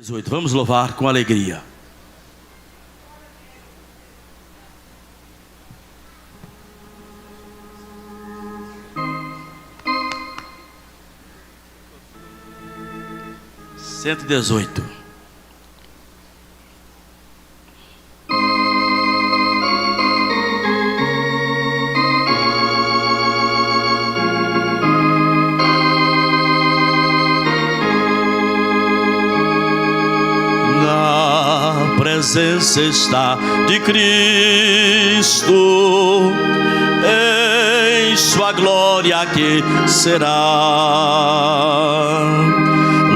18. Vamos louvar com alegria. Cento e 18. Presença está de Cristo, em sua glória que será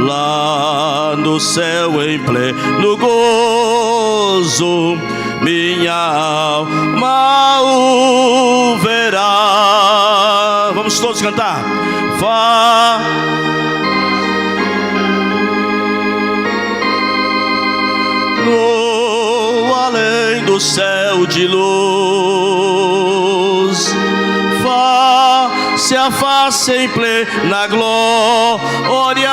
lá no céu em pleno gozo, minha alma o verá. Vamos todos cantar. No além do céu de luz, face a face em plena glória,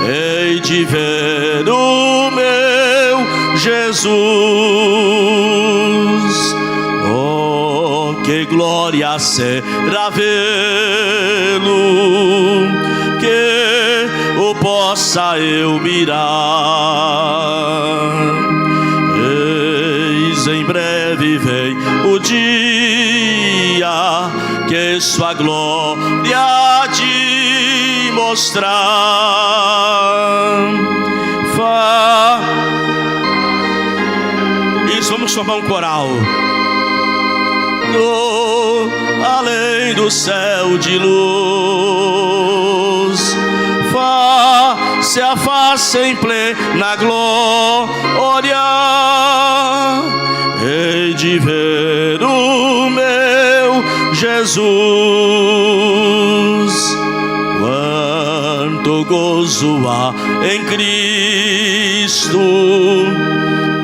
hei de ver o meu Jesus. Oh, que glória será vê-lo, que o possa eu mirar. Eis em breve vem o dia que sua glória de mostrar. Isso, vamos formar um coral. No além do céu de luz, face a face em plena glória, hei de ver o meu Jesus. Quanto gozo há em Cristo,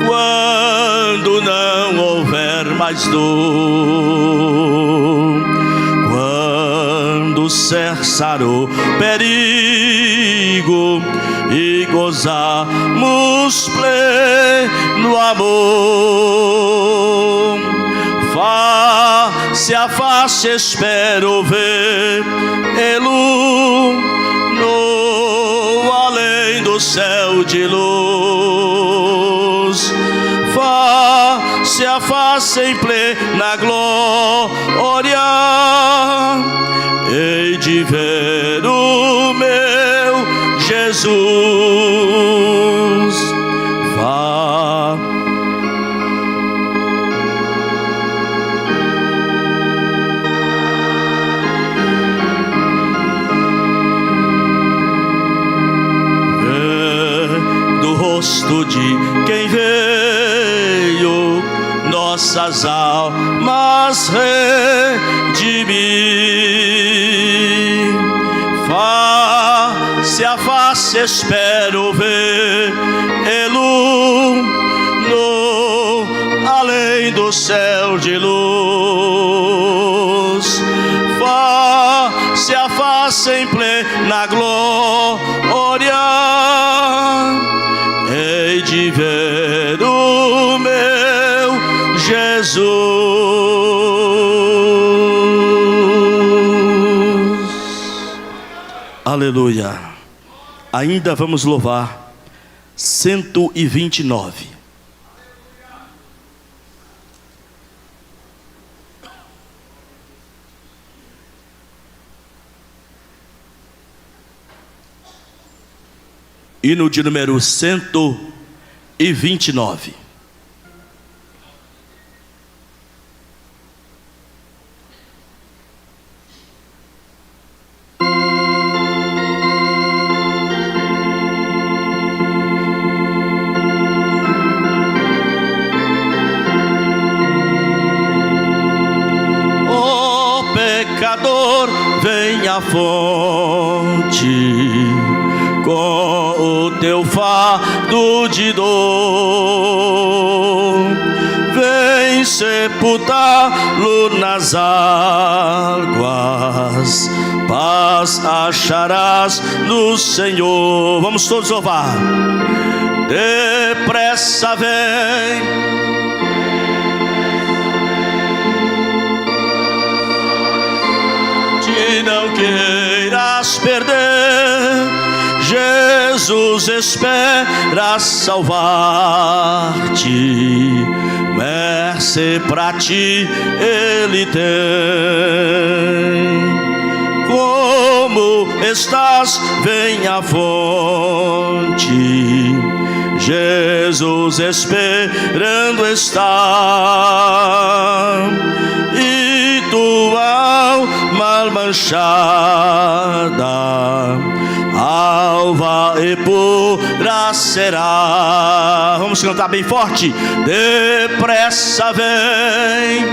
quando não houver mais dor, quando cessar o perigo e gozarmos pleno amor. Face a face espero vê-lo no além do céu de luz. Face a face em plena glória, hei de ver o meu Jesus. Do rosto de quem veio nossas almas redimir. Face a face espero vê-lo no além do céu de luz. Face a face em plena glória, hei de ver o meu Jesus. Aleluia. Ainda vamos louvar 129. Hino de número 129. O pecador vem à fonte com o teu fardo de dor, vem sepultá-lo nas águas, paz acharás no Senhor. Vamos todos louvar. Depressa vem, te não queiras perder, Jesus espera salvar-te, mercê pra ti Ele tem. Como estás, vem à fonte, Jesus esperando está, e tua alma manchada, alva e pura será. Vamos cantar bem forte. Depressa vem,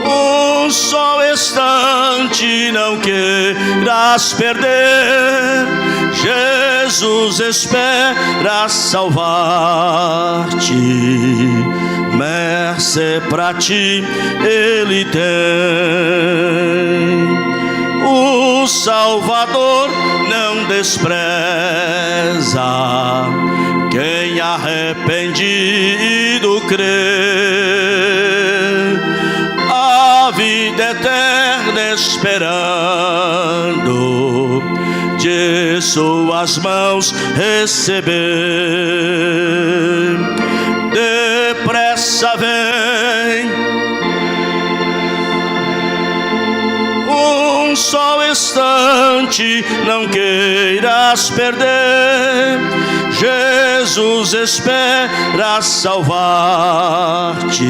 um só instante não queiras perder, Jesus espera salvar-te, mercê pra ti Ele tem. O Salvador não despreza quem arrependido crê, a vida eterna esperando de suas mãos receber. Depressa vem, um só instante não queiras perder, Jesus espera salvar-te,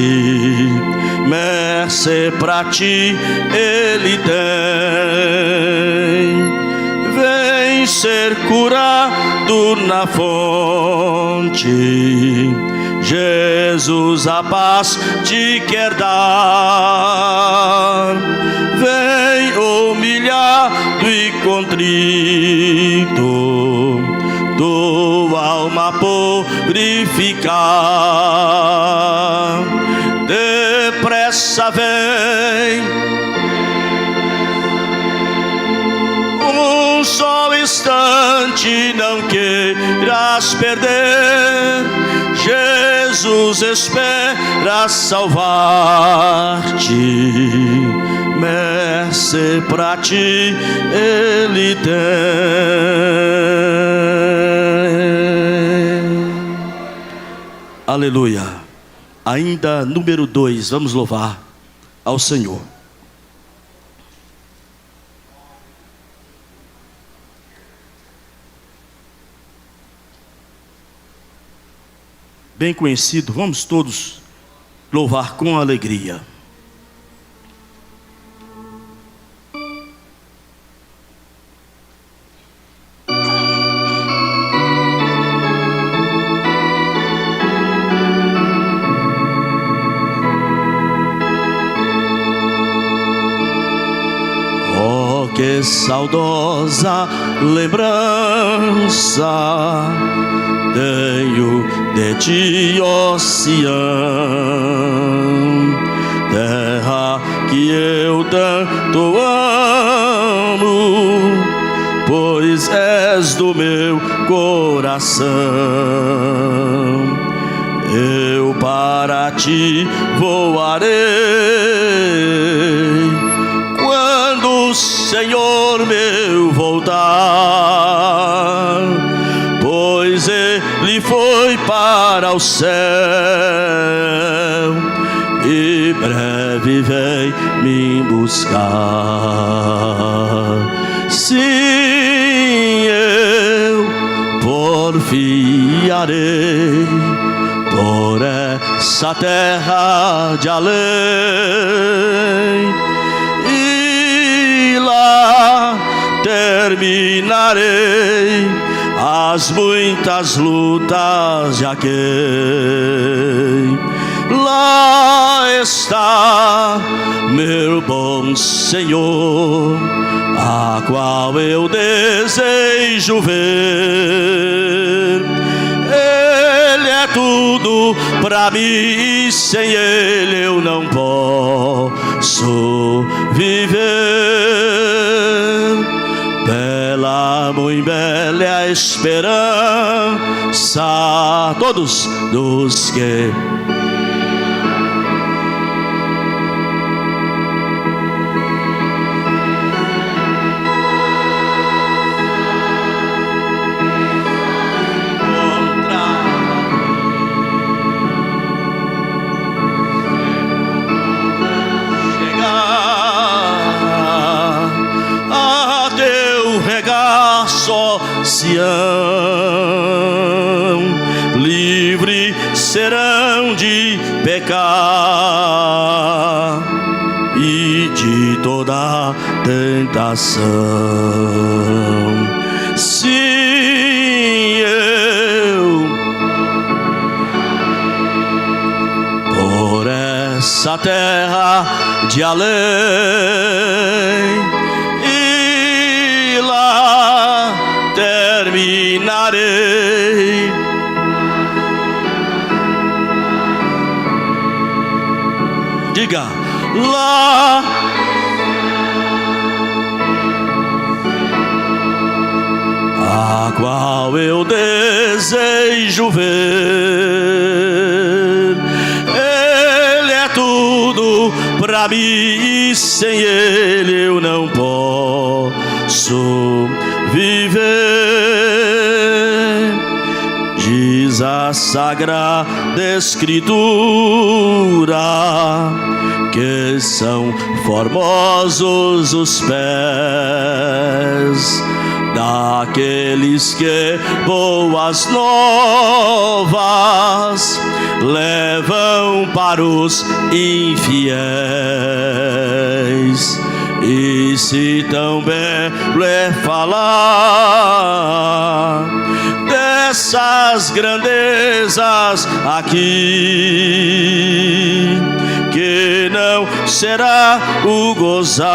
mercê pra ti Ele tem. Vem ser curado na fonte, Jesus a paz te quer dar. Vem humilhado e contrito, tua alma purificar. Depressa vem, um só instante não queiras perder, Jesus espera salvar-te, mercê pra ti Ele tem. Aleluia. Ainda número 2, vamos louvar ao Senhor. Bem conhecido, vamos todos louvar com alegria. Oh, que saudosa lembrança tenho de ti, ó Sião, terra que eu tanto amo, pois és do meu coração. Eu para ti voarei quando o Senhor meu voltar, pois Ele foi para o céu e breve vem me buscar. Sim, eu porfiarei por essa terra de além, e lá terminarei as muitas lutas de quem lá está meu bom Senhor, a qual eu desejo ver. Ele é tudo tudo pra mim e sem Ele eu não posso viver. Bela, muito bela é a esperança, todos dos que Sião, livre serão de pecar e de toda tentação. Sim, eu por essa terra de além e lá terminarei. Diga lá, a qual eu desejo ver. Ele é tudo pra mim e sem Ele eu não posso viver. Diz a Sagrada Escritura que são formosos os pés daqueles que boas novas levam para os infiéis. E se tão belo é falar dessas grandezas aqui, que não será o gozar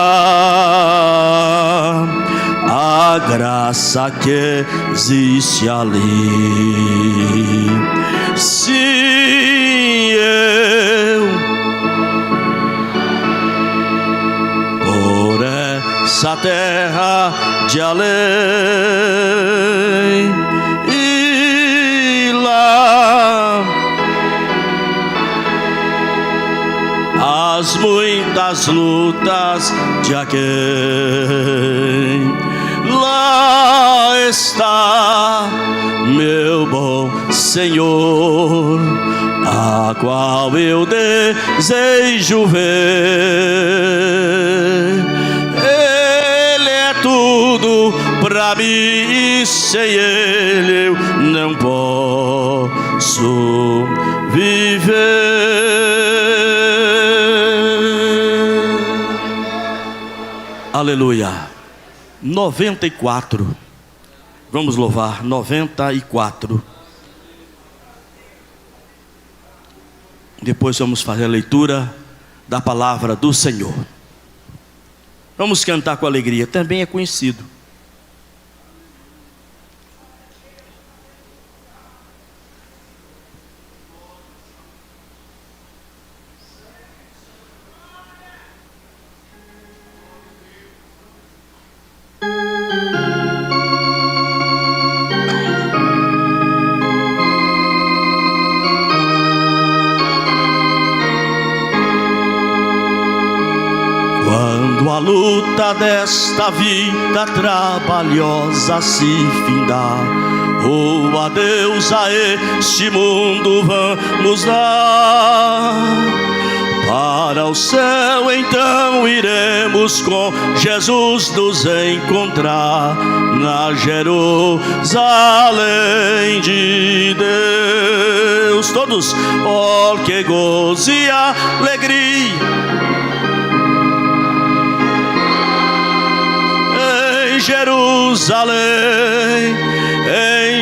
a graça que existe ali. Se eu por essa terra de além e lá as muitas lutas de aquém, lá está meu bom Senhor, a qual eu desejo ver. Ele é tudo pra mim e sem Ele eu não posso viver. Aleluia. 94. Vamos louvar 94. Depois vamos fazer a leitura da palavra do Senhor. Vamos cantar com alegria, também é conhecido. Quando a luta desta vida trabalhosa se findar, o adeus a este mundo vamos dar. Para o céu então iremos com Jesus nos encontrar na Jerusalém de Deus. Todos, oh que gozo e alegria em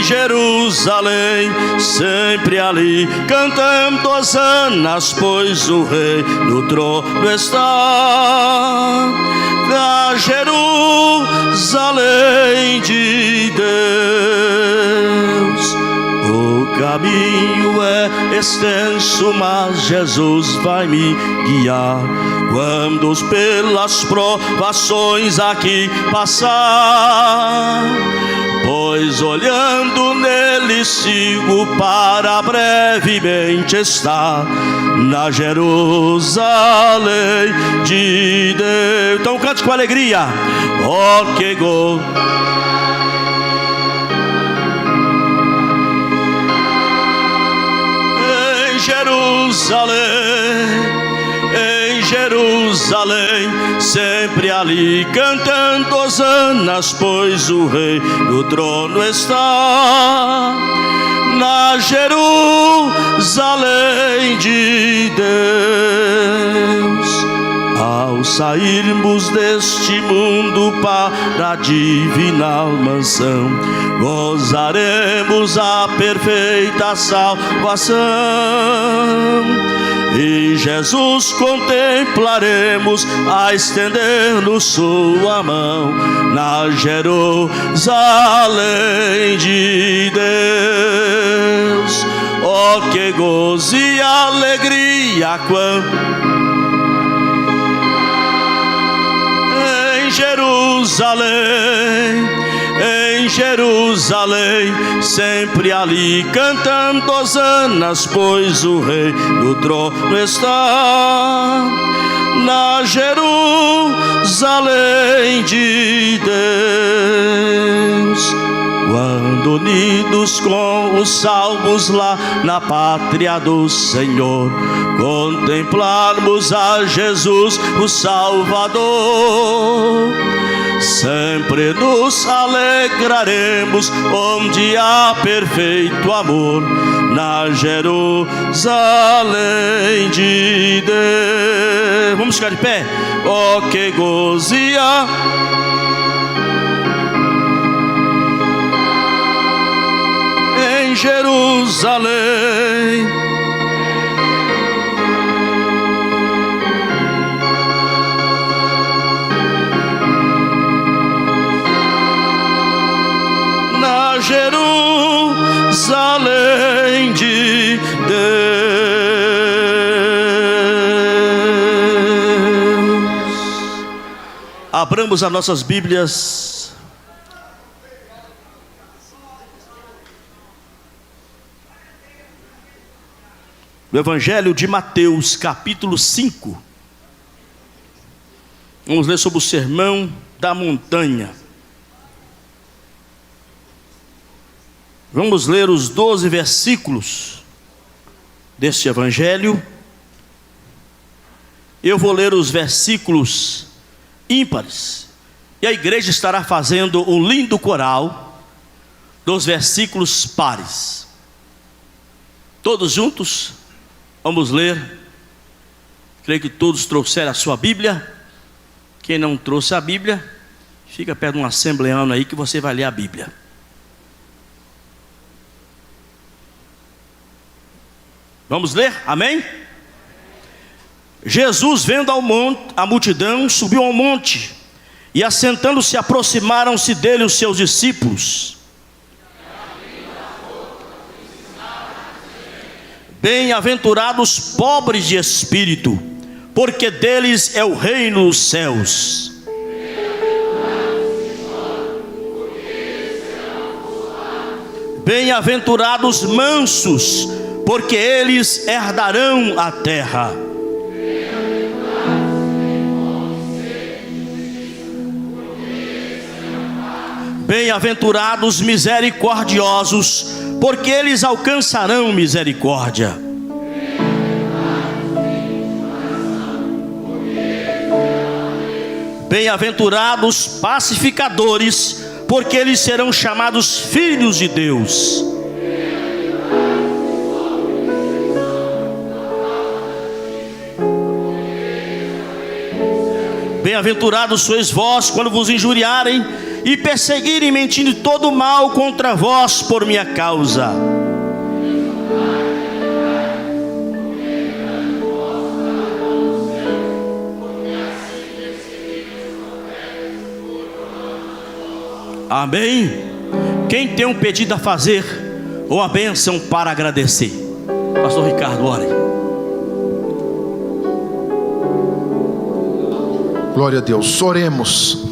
Jerusalém, sempre ali cantando hosanas, pois o Rei no trono está. Na Jerusalém de Deus, o caminho é extenso, mas Jesus vai me guiar. Quando pelas provações aqui passar, pois olhando nele sigo para brevemente estar na Jerusalém de Deus. Então cante com alegria. Oh, que gozo! Em Jerusalém, sempre ali cantando hosanas, pois o Rei no trono está. Na Jerusalém de Deus, ao sairmos deste mundo para a divina mansão, gozaremos a perfeita salvação. E Jesus contemplaremos a estender-nos sua mão na Jerusalém de Deus. Oh, que gozo e alegria quando em Jerusalém, sempre ali cantando hosanas, pois o Rei no trono está. Na Jerusalém de Deus, quando unidos com os salvos lá na pátria do Senhor, contemplarmos a Jesus o Salvador, sempre nos alegraremos onde há perfeito amor, na Jerusalém de Deus. Vamos ficar de pé. Oh, que gozia! Em Jerusalém, na Jerusalém de Deus. Abramos as nossas Bíblias no Evangelho de Mateus, capítulo 5. Vamos ler sobre o sermão da montanha. Vamos ler os 12 versículos deste Evangelho. Eu vou ler os versículos ímpares, e a igreja estará fazendo um lindo coral dos versículos pares. Todos juntos, vamos ler. Creio que todos trouxeram a sua Bíblia. Quem não trouxe a Bíblia, fica perto de um assembleano aí que você vai ler a Bíblia. Vamos ler? Amém? Jesus, vendo a multidão, subiu ao monte, e assentando-se, aproximaram-se dele os seus discípulos. Bem-aventurados pobres de espírito, porque deles é o reino dos céus. Bem-aventurados mansos, porque eles herdarão a terra. Bem-aventurados misericordiosos, porque eles alcançarão misericórdia. Bem-aventurados pacificadores, porque eles serão chamados filhos de Deus. Bem-aventurados sois vós quando vos injuriarem e perseguirem, mentindo todo mal contra vós por minha causa. Amém? Quem tem um pedido a fazer ou a bênção para agradecer? Pastor Ricardo, ore. Glória a Deus. Oremos.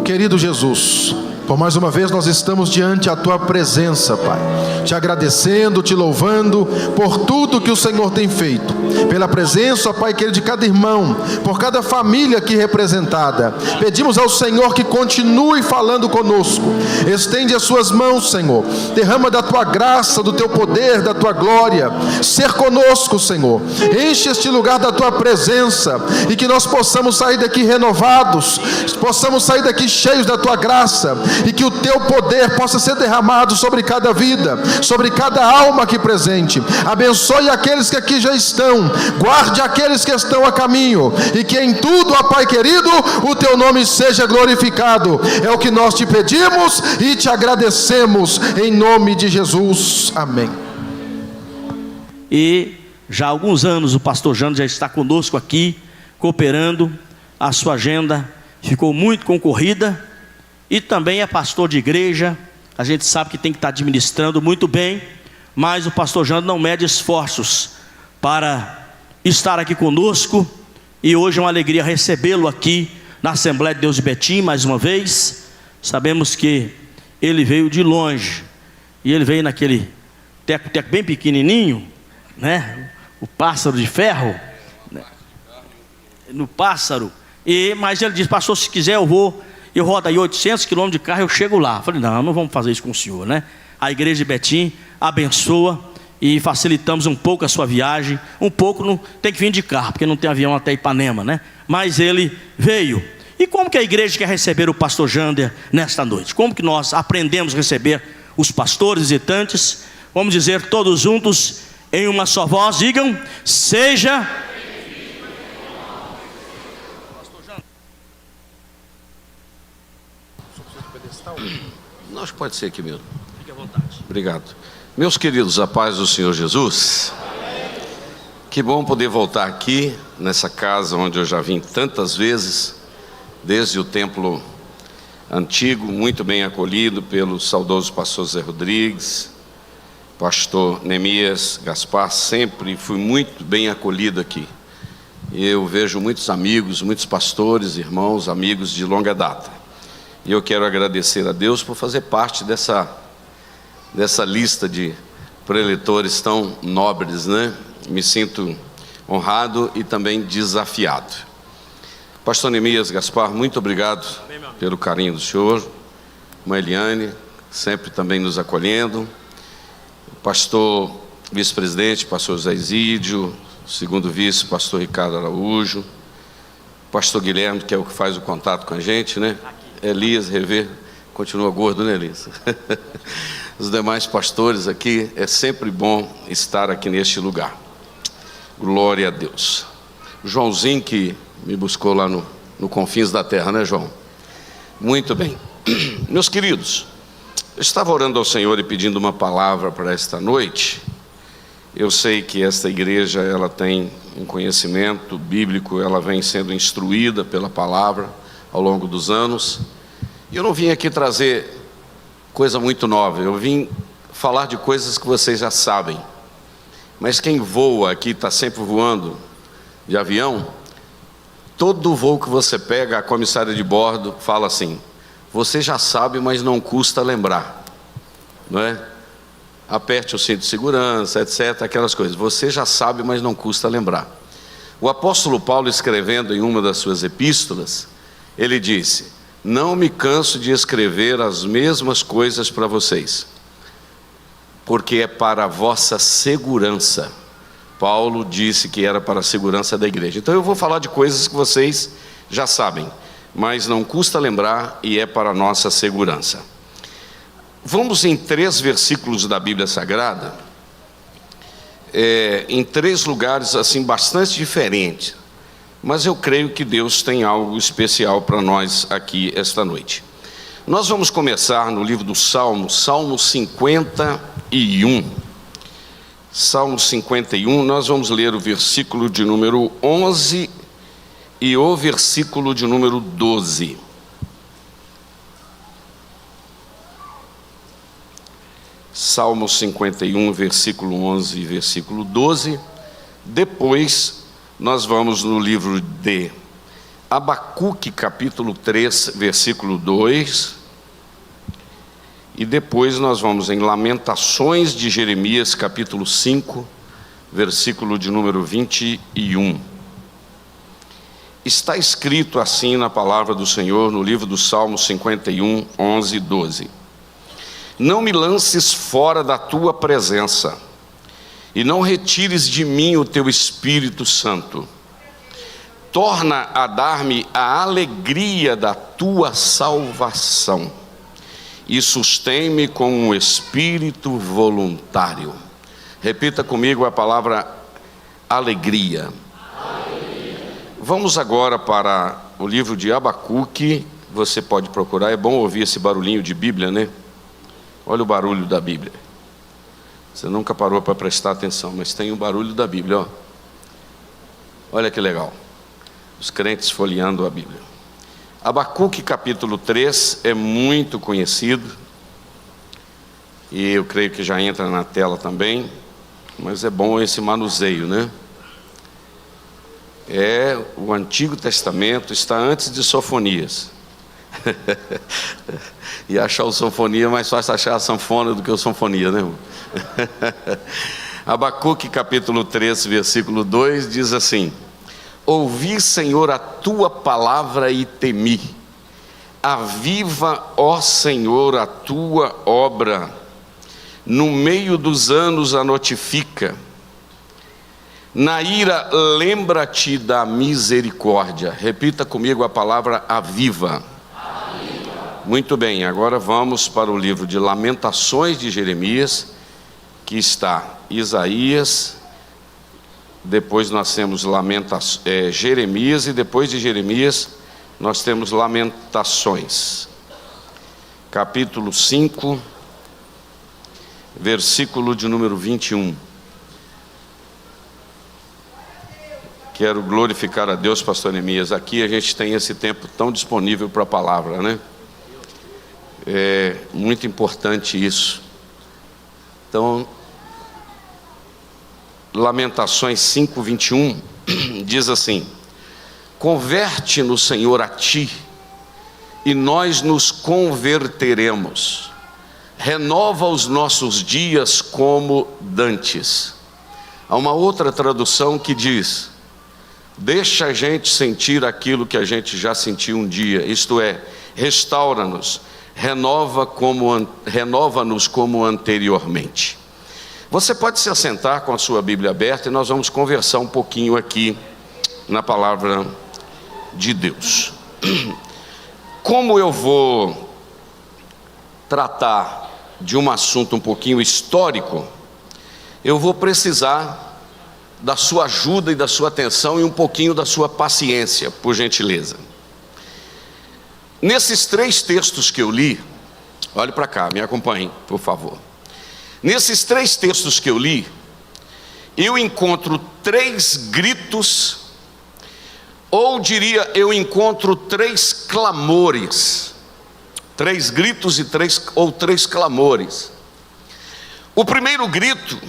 Querido Jesus, por mais uma vez nós estamos diante da Tua presença, Pai, te agradecendo, te louvando por tudo que o Senhor tem feito, pela presença, Pai querido, de cada irmão, por cada família aqui representada. Pedimos ao Senhor que continue falando conosco, estende as suas mãos, Senhor, derrama da Tua graça, do Teu poder, da Tua glória, ser conosco, Senhor, enche este lugar da Tua presença, e que nós possamos sair daqui renovados, possamos sair daqui cheios da Tua graça, e que o Teu poder possa ser derramado sobre cada vida, sobre cada alma aqui presente. Abençoe aqueles que aqui já estão, guarde aqueles que estão a caminho, e que em tudo, ó Pai querido, o Teu nome seja glorificado. É o que nós te pedimos e te agradecemos, em nome de Jesus, amém. E já há alguns anos o pastor Jânio já está conosco aqui, cooperando. A sua agenda ficou muito concorrida, e também é pastor de igreja. A gente sabe que tem que estar administrando muito bem, mas o pastor Jânio não mede esforços para estar aqui conosco, e hoje é uma alegria recebê-lo aqui na Assembleia de Deus de Betim mais uma vez. Sabemos que ele veio de longe, e ele veio naquele teco-teco bem pequenininho, né? O pássaro de ferro, né? No pássaro. Mas ele disse: pastor, se quiser eu rodo aí 800 quilômetros de carro, eu chego lá. Falei: não vamos fazer isso com o senhor, né? A igreja de Betim abençoa, e facilitamos um pouco a sua viagem. Um pouco, não tem que vir de carro, porque não tem avião até Ipanema, né? Mas ele veio. E como que a igreja quer receber o pastor Jander nesta noite? Como que nós aprendemos a receber os pastores visitantes? Vamos dizer todos juntos, em uma só voz, digam: seja. Nós pode ser aqui mesmo. Fique à vontade. Obrigado. Meus queridos, a paz do Senhor Jesus. Que bom poder voltar aqui nessa casa onde eu já vim tantas vezes, desde o templo antigo, muito bem acolhido pelo saudoso pastor Zé Rodrigues, pastor Neemias Gaspar. Sempre fui muito bem acolhido aqui. Eu vejo muitos amigos, muitos pastores, irmãos, amigos de longa data. E eu quero agradecer a Deus por fazer parte dessa lista de preletores tão nobres, né? Me sinto honrado e também desafiado. Pastor Neemias Gaspar, muito obrigado pelo carinho do senhor. Irmã Eliane, sempre também nos acolhendo. Pastor vice-presidente, pastor José Isídio, segundo vice, pastor Ricardo Araújo, pastor Guilherme, que é o que faz o contato com a gente, né? Elias Rever, continua gordo, né, Elias? Os demais pastores aqui, é sempre bom estar aqui neste lugar. Glória a Deus. O Joãozinho, que me buscou lá no confins da terra, né, João? Muito bem. Meus queridos, eu estava orando ao Senhor e pedindo uma palavra para esta noite. Eu sei que esta igreja, ela tem um conhecimento bíblico, ela vem sendo instruída pela palavra ao longo dos anos. E eu não vim aqui trazer coisa muito nova, eu vim falar de coisas que vocês já sabem. Mas quem voa aqui, está sempre voando de avião, todo voo que você pega, a comissária de bordo fala assim: você já sabe, mas não custa lembrar, não é? Aperte o cinto de segurança, etc, aquelas coisas. Você já sabe, mas não custa lembrar. O apóstolo Paulo, escrevendo em uma das suas epístolas, ele disse: não me canso de escrever as mesmas coisas para vocês, porque é para a vossa segurança. Paulo disse que era para a segurança da igreja. Então eu vou falar de coisas que vocês já sabem, mas não custa lembrar, e é para a nossa segurança. Vamos em 3 versículos da Bíblia Sagrada, em 3 lugares assim bastante diferentes, mas eu creio que Deus tem algo especial para nós aqui esta noite. Nós vamos começar no livro do Salmo, Salmo 51. Salmo 51, nós vamos ler o versículo de número 11 e o versículo de número 12. Salmo 51, versículo 11 e versículo 12. Depois nós vamos no livro de Abacuque, capítulo 3, versículo 2. E depois nós vamos em Lamentações de Jeremias, capítulo 5, versículo de número 21. Está escrito assim na palavra do Senhor, no livro do Salmo 51, 11 e 12. Não me lances fora da tua presença, e não retires de mim o teu Espírito Santo. Torna a dar-me a alegria da tua salvação, e sustém-me com um espírito voluntário. Repita comigo a palavra alegria. Vamos agora para o livro de Abacuque. Você pode procurar, é bom ouvir esse barulhinho de Bíblia, né? Olha o barulho da Bíblia. Você nunca parou para prestar atenção, mas tem o barulho da Bíblia, ó. Olha que legal. Os crentes folheando a Bíblia. Abacuque capítulo 3 é muito conhecido, e eu creio que já entra na tela também, mas é bom esse manuseio, né? O Antigo Testamento, está antes de Sofonias. E achar o Sinfonia é mais fácil achar a sanfona do que o Sinfonia, né, irmão? Abacuque capítulo 3, versículo 2 diz assim: ouvi, Senhor, a tua palavra e temi. Aviva, ó Senhor, a tua obra. No meio dos anos a notifica. Na ira, lembra-te da misericórdia. Repita comigo a palavra aviva. Muito bem, agora vamos para o livro de Lamentações de Jeremias, que está Isaías, depois nós temos Jeremias, e depois de Jeremias nós temos Lamentações, capítulo 5, versículo de número 21. Quero glorificar a Deus, pastor Neemias. Aqui a gente tem esse tempo tão disponível para a palavra, né? É muito importante isso. Então, Lamentações 5, 21 diz assim: converte-nos, Senhor, a ti, e nós nos converteremos. Renova os nossos dias como dantes. Há uma outra tradução que diz: deixa a gente sentir aquilo que a gente já sentiu um dia, isto é, restaura-nos, renova-nos como anteriormente. Você pode se assentar com a sua Bíblia aberta e nós vamos conversar um pouquinho aqui na palavra de Deus. Como eu vou tratar de um assunto um pouquinho histórico, eu vou precisar da sua ajuda e da sua atenção e um pouquinho da sua paciência, por gentileza. Nesses 3 textos que eu li, olhe para cá, me acompanhe, por favor. Nesses 3 textos que eu li, eu encontro 3 gritos, ou diria, eu encontro 3 clamores. 3 gritos e 3 clamores. O primeiro grito,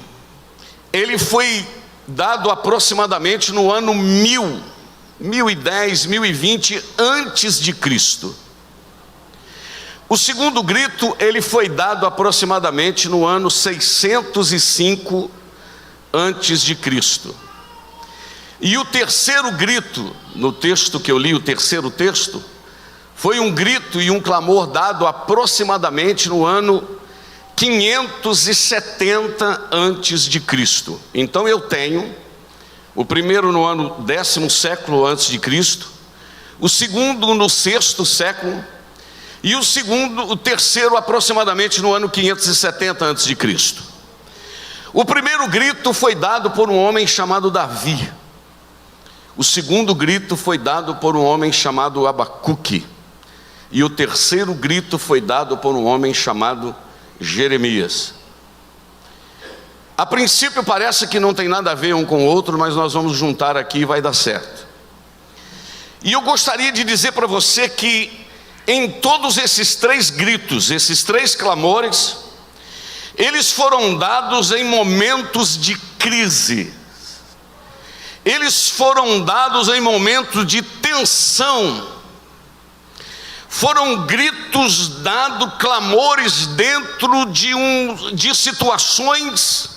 ele foi dado aproximadamente no ano 1010, 1020 antes de Cristo. O segundo grito, ele foi dado aproximadamente no ano 605 antes de Cristo. E o terceiro grito, no texto que eu li, o terceiro texto, foi um grito e um clamor dado aproximadamente no ano 570 antes de Cristo. Então eu tenho o primeiro no ano 10º século antes de Cristo, o segundo no 6º século, e o terceiro aproximadamente no ano 570 antes de Cristo. O primeiro grito foi dado por um homem chamado Davi. O segundo grito foi dado por um homem chamado Abacuque. E o terceiro grito foi dado por um homem chamado Jeremias. A princípio parece que não tem nada a ver um com o outro, mas nós vamos juntar aqui e vai dar certo. E eu gostaria de dizer para você que em todos esses 3 gritos, esses 3 clamores, eles foram dados em momentos de crise, eles foram dados em momentos de tensão, foram gritos dados, clamores dentro de situações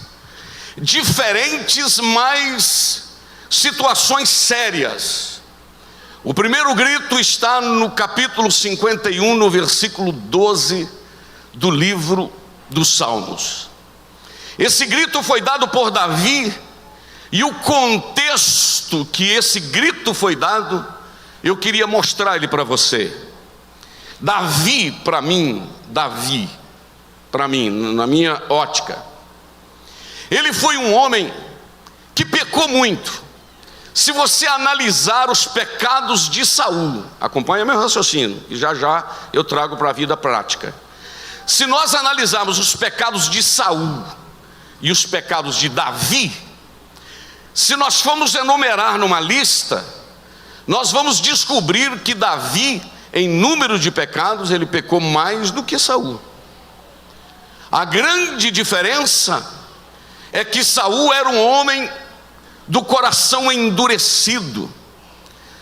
diferentes, mas situações sérias. O primeiro grito está no capítulo 51, no versículo 12 do livro dos Salmos. Esse grito foi dado por Davi, e o contexto que esse grito foi dado, eu queria mostrar ele para você. Davi, para mim, na minha ótica, ele foi um homem que pecou muito. Se você analisar os pecados de Saul, acompanha meu raciocínio, e já já eu trago para a vida prática. Se nós analisarmos os pecados de Saul e os pecados de Davi, se nós formos enumerar numa lista, nós vamos descobrir que Davi, em número de pecados, ele pecou mais do que Saul. A grande diferença é que Saul era um homem do coração endurecido.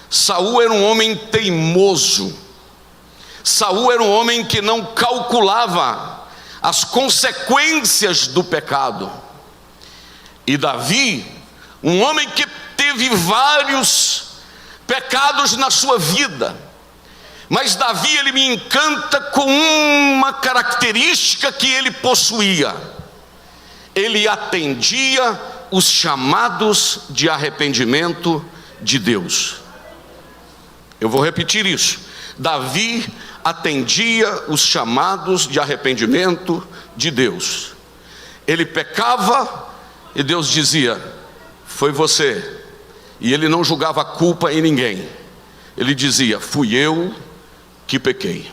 Saul era um homem teimoso. Saul era um homem que não calculava as consequências do pecado. E Davi, um homem que teve vários pecados na sua vida, mas Davi, ele me encanta com uma característica que ele possuía: ele atendia os chamados de arrependimento de Deus. Eu vou repetir isso. Davi atendia os chamados de arrependimento de Deus. Ele pecava e Deus dizia: foi você. E ele não julgava a culpa em ninguém. Ele dizia: fui eu que pequei.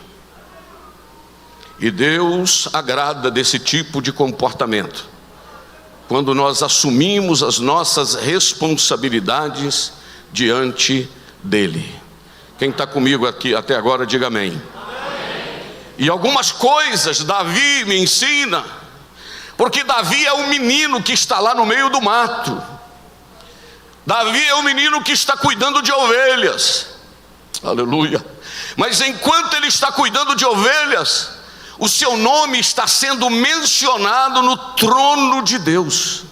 E Deus agrada desse tipo de comportamento, quando nós assumimos as nossas responsabilidades diante dele. Quem está comigo aqui até agora, diga amém. Amém. E algumas coisas Davi me ensina, porque Davi é o menino que está lá no meio do mato. Davi é o menino que está cuidando de ovelhas. Aleluia. Mas enquanto ele está cuidando de ovelhas, o seu nome está sendo mencionado no trono de Deus.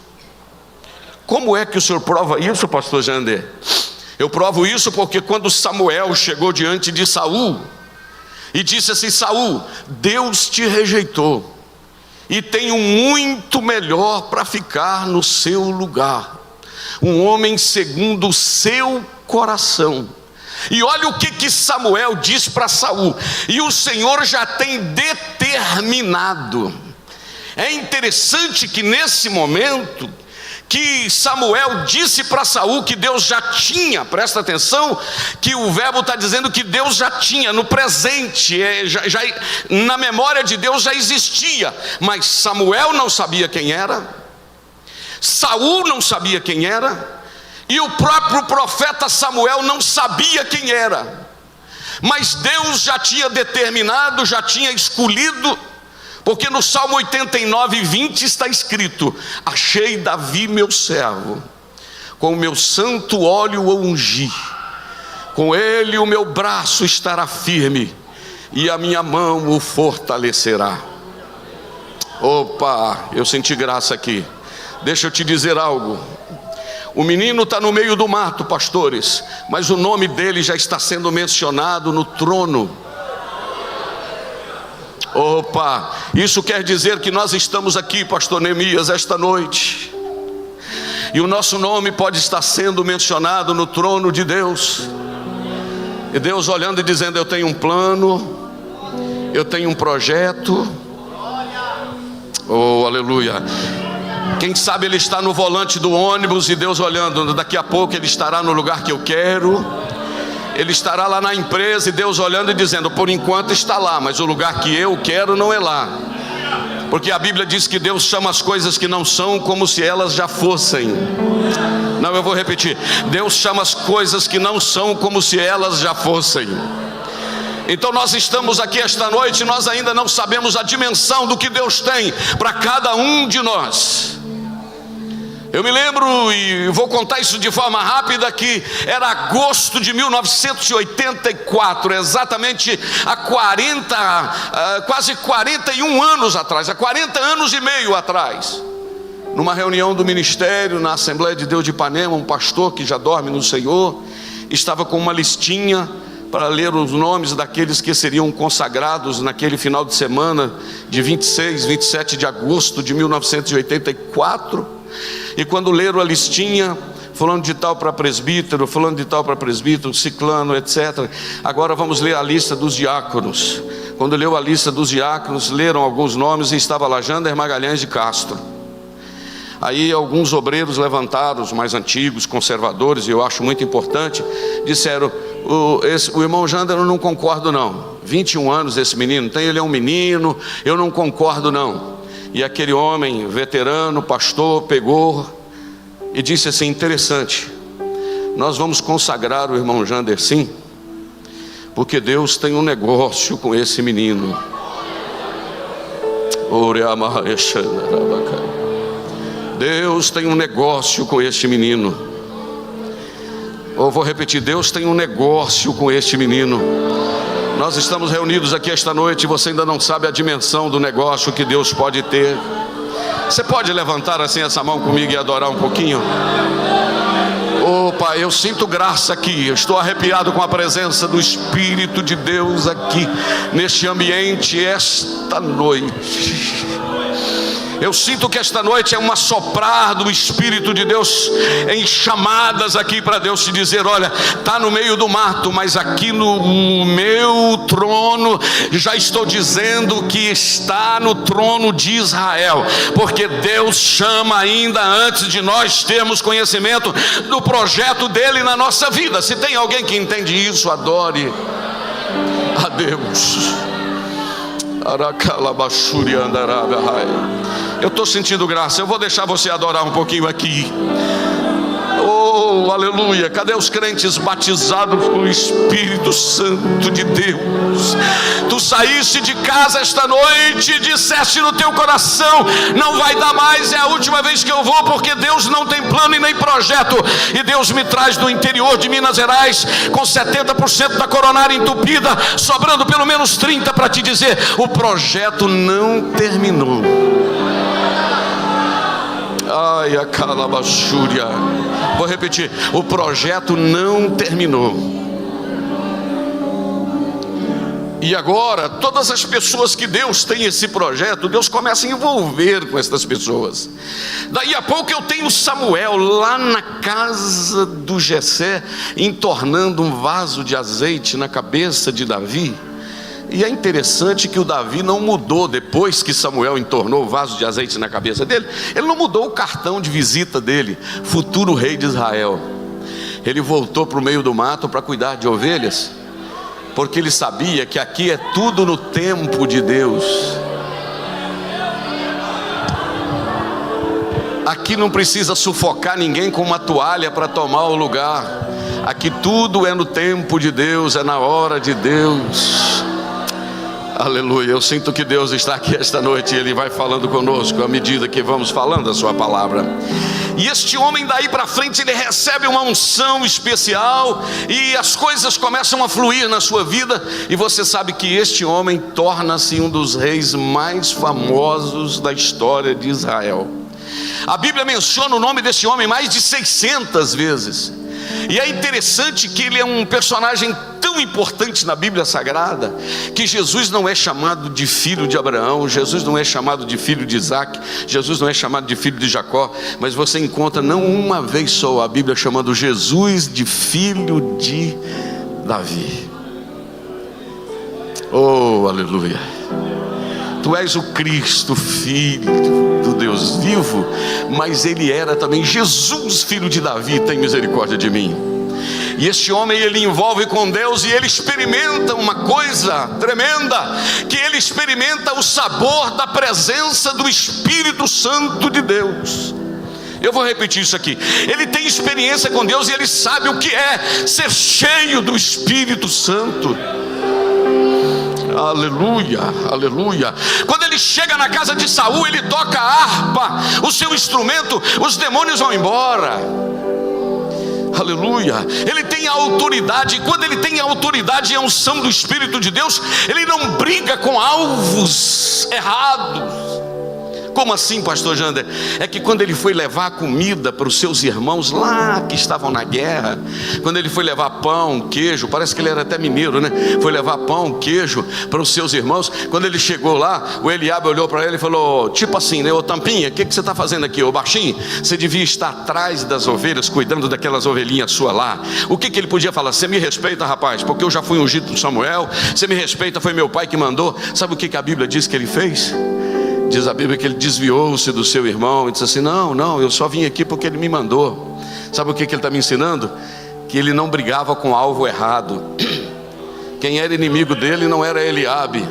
Como é que o senhor prova isso, pastor Jandê? Eu provo isso porque quando Samuel chegou diante de Saul e disse assim: Saul, Deus te rejeitou e tem um muito melhor para ficar no seu lugar, um homem segundo o seu coração. E olha o que Samuel diz para Saul: e o Senhor já tem determinado. É interessante que nesse momento que Samuel disse para Saul que Deus já tinha, presta atenção, que o verbo está dizendo que Deus já tinha, no presente, na memória de Deus já existia, mas Samuel não sabia quem era, Saul não sabia quem era, e o próprio profeta Samuel não sabia quem era, mas Deus já tinha determinado, já tinha escolhido. Porque no Salmo 89, 20 está escrito: achei Davi meu servo, com o meu santo óleo o ungi, com ele o meu braço estará firme, e a minha mão o fortalecerá. Opa, eu senti graça aqui. Deixa eu te dizer algo. O menino está no meio do mato, pastores, mas o nome dele já está sendo mencionado no trono. Opa, isso quer dizer que nós estamos aqui, pastor Neemias, esta noite, e o nosso nome pode estar sendo mencionado no trono de Deus, e Deus olhando e dizendo: eu tenho um plano, eu tenho um projeto. Oh, aleluia. Quem sabe ele está no volante do ônibus e Deus olhando: daqui a pouco ele estará no lugar que eu quero. Ele estará lá na empresa e Deus olhando e dizendo: por enquanto está lá, mas o lugar que eu quero não é lá. Porque a Bíblia diz que Deus chama as coisas que não são como se elas já fossem. Não, eu vou repetir: Deus chama as coisas que não são como se elas já fossem. Então nós estamos aqui esta noite, nós ainda não sabemos a dimensão do que Deus tem para cada um de nós. Eu me lembro, e vou contar isso de forma rápida, que era agosto de 1984, exatamente há quase 41 anos atrás, há 40 anos e meio atrás, numa reunião do ministério, na Assembleia de Deus de Ipanema, um pastor que já dorme no Senhor, estava com uma listinha para ler os nomes daqueles que seriam consagrados naquele final de semana de 26, 27 de agosto de 1984, e quando leram a listinha, fulano de tal para presbítero, fulano de tal para presbítero, ciclano, etc. Agora vamos ler a lista dos diáconos. Quando leu a lista dos diáconos, leram alguns nomes e estava lá Jander Magalhães de Castro. Aí alguns obreiros levantaram, os mais antigos, conservadores, e eu acho muito importante, disseram: o irmão Jander, eu não concordo não, 21 anos esse menino tem, ele é um menino, eu não concordo não. E aquele homem veterano, pastor, pegou e disse assim: interessante, nós vamos consagrar o irmão Jander sim, porque Deus tem um negócio com esse menino. Deus tem um negócio com este menino. Eu vou repetir: Deus tem um negócio com este menino. Nós estamos reunidos aqui esta noite e você ainda não sabe a dimensão do negócio que Deus pode ter. Você pode levantar assim essa mão comigo e adorar um pouquinho? Pai, eu sinto graça aqui, eu estou arrepiado com a presença do Espírito de Deus aqui neste ambiente esta noite. Eu sinto que esta noite é um assoprar do Espírito de Deus em chamadas aqui para Deus te dizer: olha, está no meio do mato, mas aqui no meu trono já estou dizendo que está no trono de Israel, porque Deus chama ainda antes de nós termos conhecimento do projeto dele na nossa vida. Se tem alguém que entende isso, adore a Deus. Eu estou sentindo graça, eu vou deixar você adorar um pouquinho aqui. Oh, aleluia. Cadê os crentes batizados com o Espírito Santo de Deus? Tu saíste de casa esta noite e disseste no teu coração: não vai dar mais, é a última vez que eu vou, porque Deus não tem plano e nem projeto. E Deus me traz do interior de Minas Gerais com 70% da coronária entupida, sobrando pelo menos 30% para te dizer: o projeto não terminou. Ai, a calabachúria. Vou repetir: o projeto não terminou. E agora, todas as pessoas que Deus tem esse projeto, Deus começa a envolver com essas pessoas. Daí a pouco eu tenho Samuel lá na casa do Jessé, entornando um vaso de azeite na cabeça de Davi. E é interessante que o Davi não mudou depois que Samuel entornou o vaso de azeite na cabeça dele. Ele não mudou o cartão de visita dele, futuro rei de Israel. Ele voltou para o meio do mato para cuidar de ovelhas, porque ele sabia que aqui é tudo no tempo de Deus. Aqui não precisa sufocar ninguém com uma toalha para tomar o lugar. Aqui tudo é no tempo de Deus, é na hora de Deus. Aleluia. Eu sinto que Deus está aqui esta noite e Ele vai falando conosco à medida que vamos falando a sua palavra. E este homem daí para frente, ele recebe uma unção especial e as coisas começam a fluir na sua vida. E você sabe que este homem torna-se um dos reis mais famosos da história de Israel. A Bíblia menciona o nome desse homem mais de 600 vezes. E é interessante que ele é um personagem tão importante na Bíblia Sagrada, que Jesus não é chamado de filho de Abraão, Jesus não é chamado de filho de Isaac, Jesus não é chamado de filho de Jacó, mas você encontra não uma vez só a Bíblia chamando Jesus de filho de Davi. Oh, aleluia. Tu és o Cristo, Filho do Deus vivo, mas ele era também Jesus, filho de Davi, tem misericórdia de mim. E este homem, ele envolve com Deus e ele experimenta uma coisa tremenda, que ele experimenta o sabor da presença do Espírito Santo de Deus. Eu vou repetir isso aqui. Ele tem experiência com Deus e ele sabe o que é ser cheio do Espírito Santo. Aleluia, aleluia. Quando ele chega na casa de Saul, ele toca a harpa, o seu instrumento, os demônios vão embora. Aleluia. Ele tem a autoridade, e quando ele tem a autoridade e a unção do Espírito de Deus, ele não briga com alvos errados. Como assim, pastor Jander? É que quando ele foi levar comida para os seus irmãos lá que estavam na guerra, quando ele foi levar pão, queijo, parece que ele era até mineiro, né? Foi levar pão, queijo para os seus irmãos. Quando ele chegou lá, o Eliabe olhou para ele e falou, tipo assim, né? Ô Tampinha, o que você está fazendo aqui? Ô baixinho, você devia estar atrás das ovelhas, cuidando daquelas ovelhinhas suas lá. O que ele podia falar? Você me respeita, rapaz, porque eu já fui ungido por Samuel. Você me respeita, foi meu pai que mandou. Sabe o que a Bíblia diz que ele fez? Diz a Bíblia que ele desviou-se do seu irmão e disse assim, não, eu só vim aqui porque ele me mandou. Sabe o que ele está me ensinando? Que ele não brigava com alvo errado. Quem era inimigo dele não era Eliabe.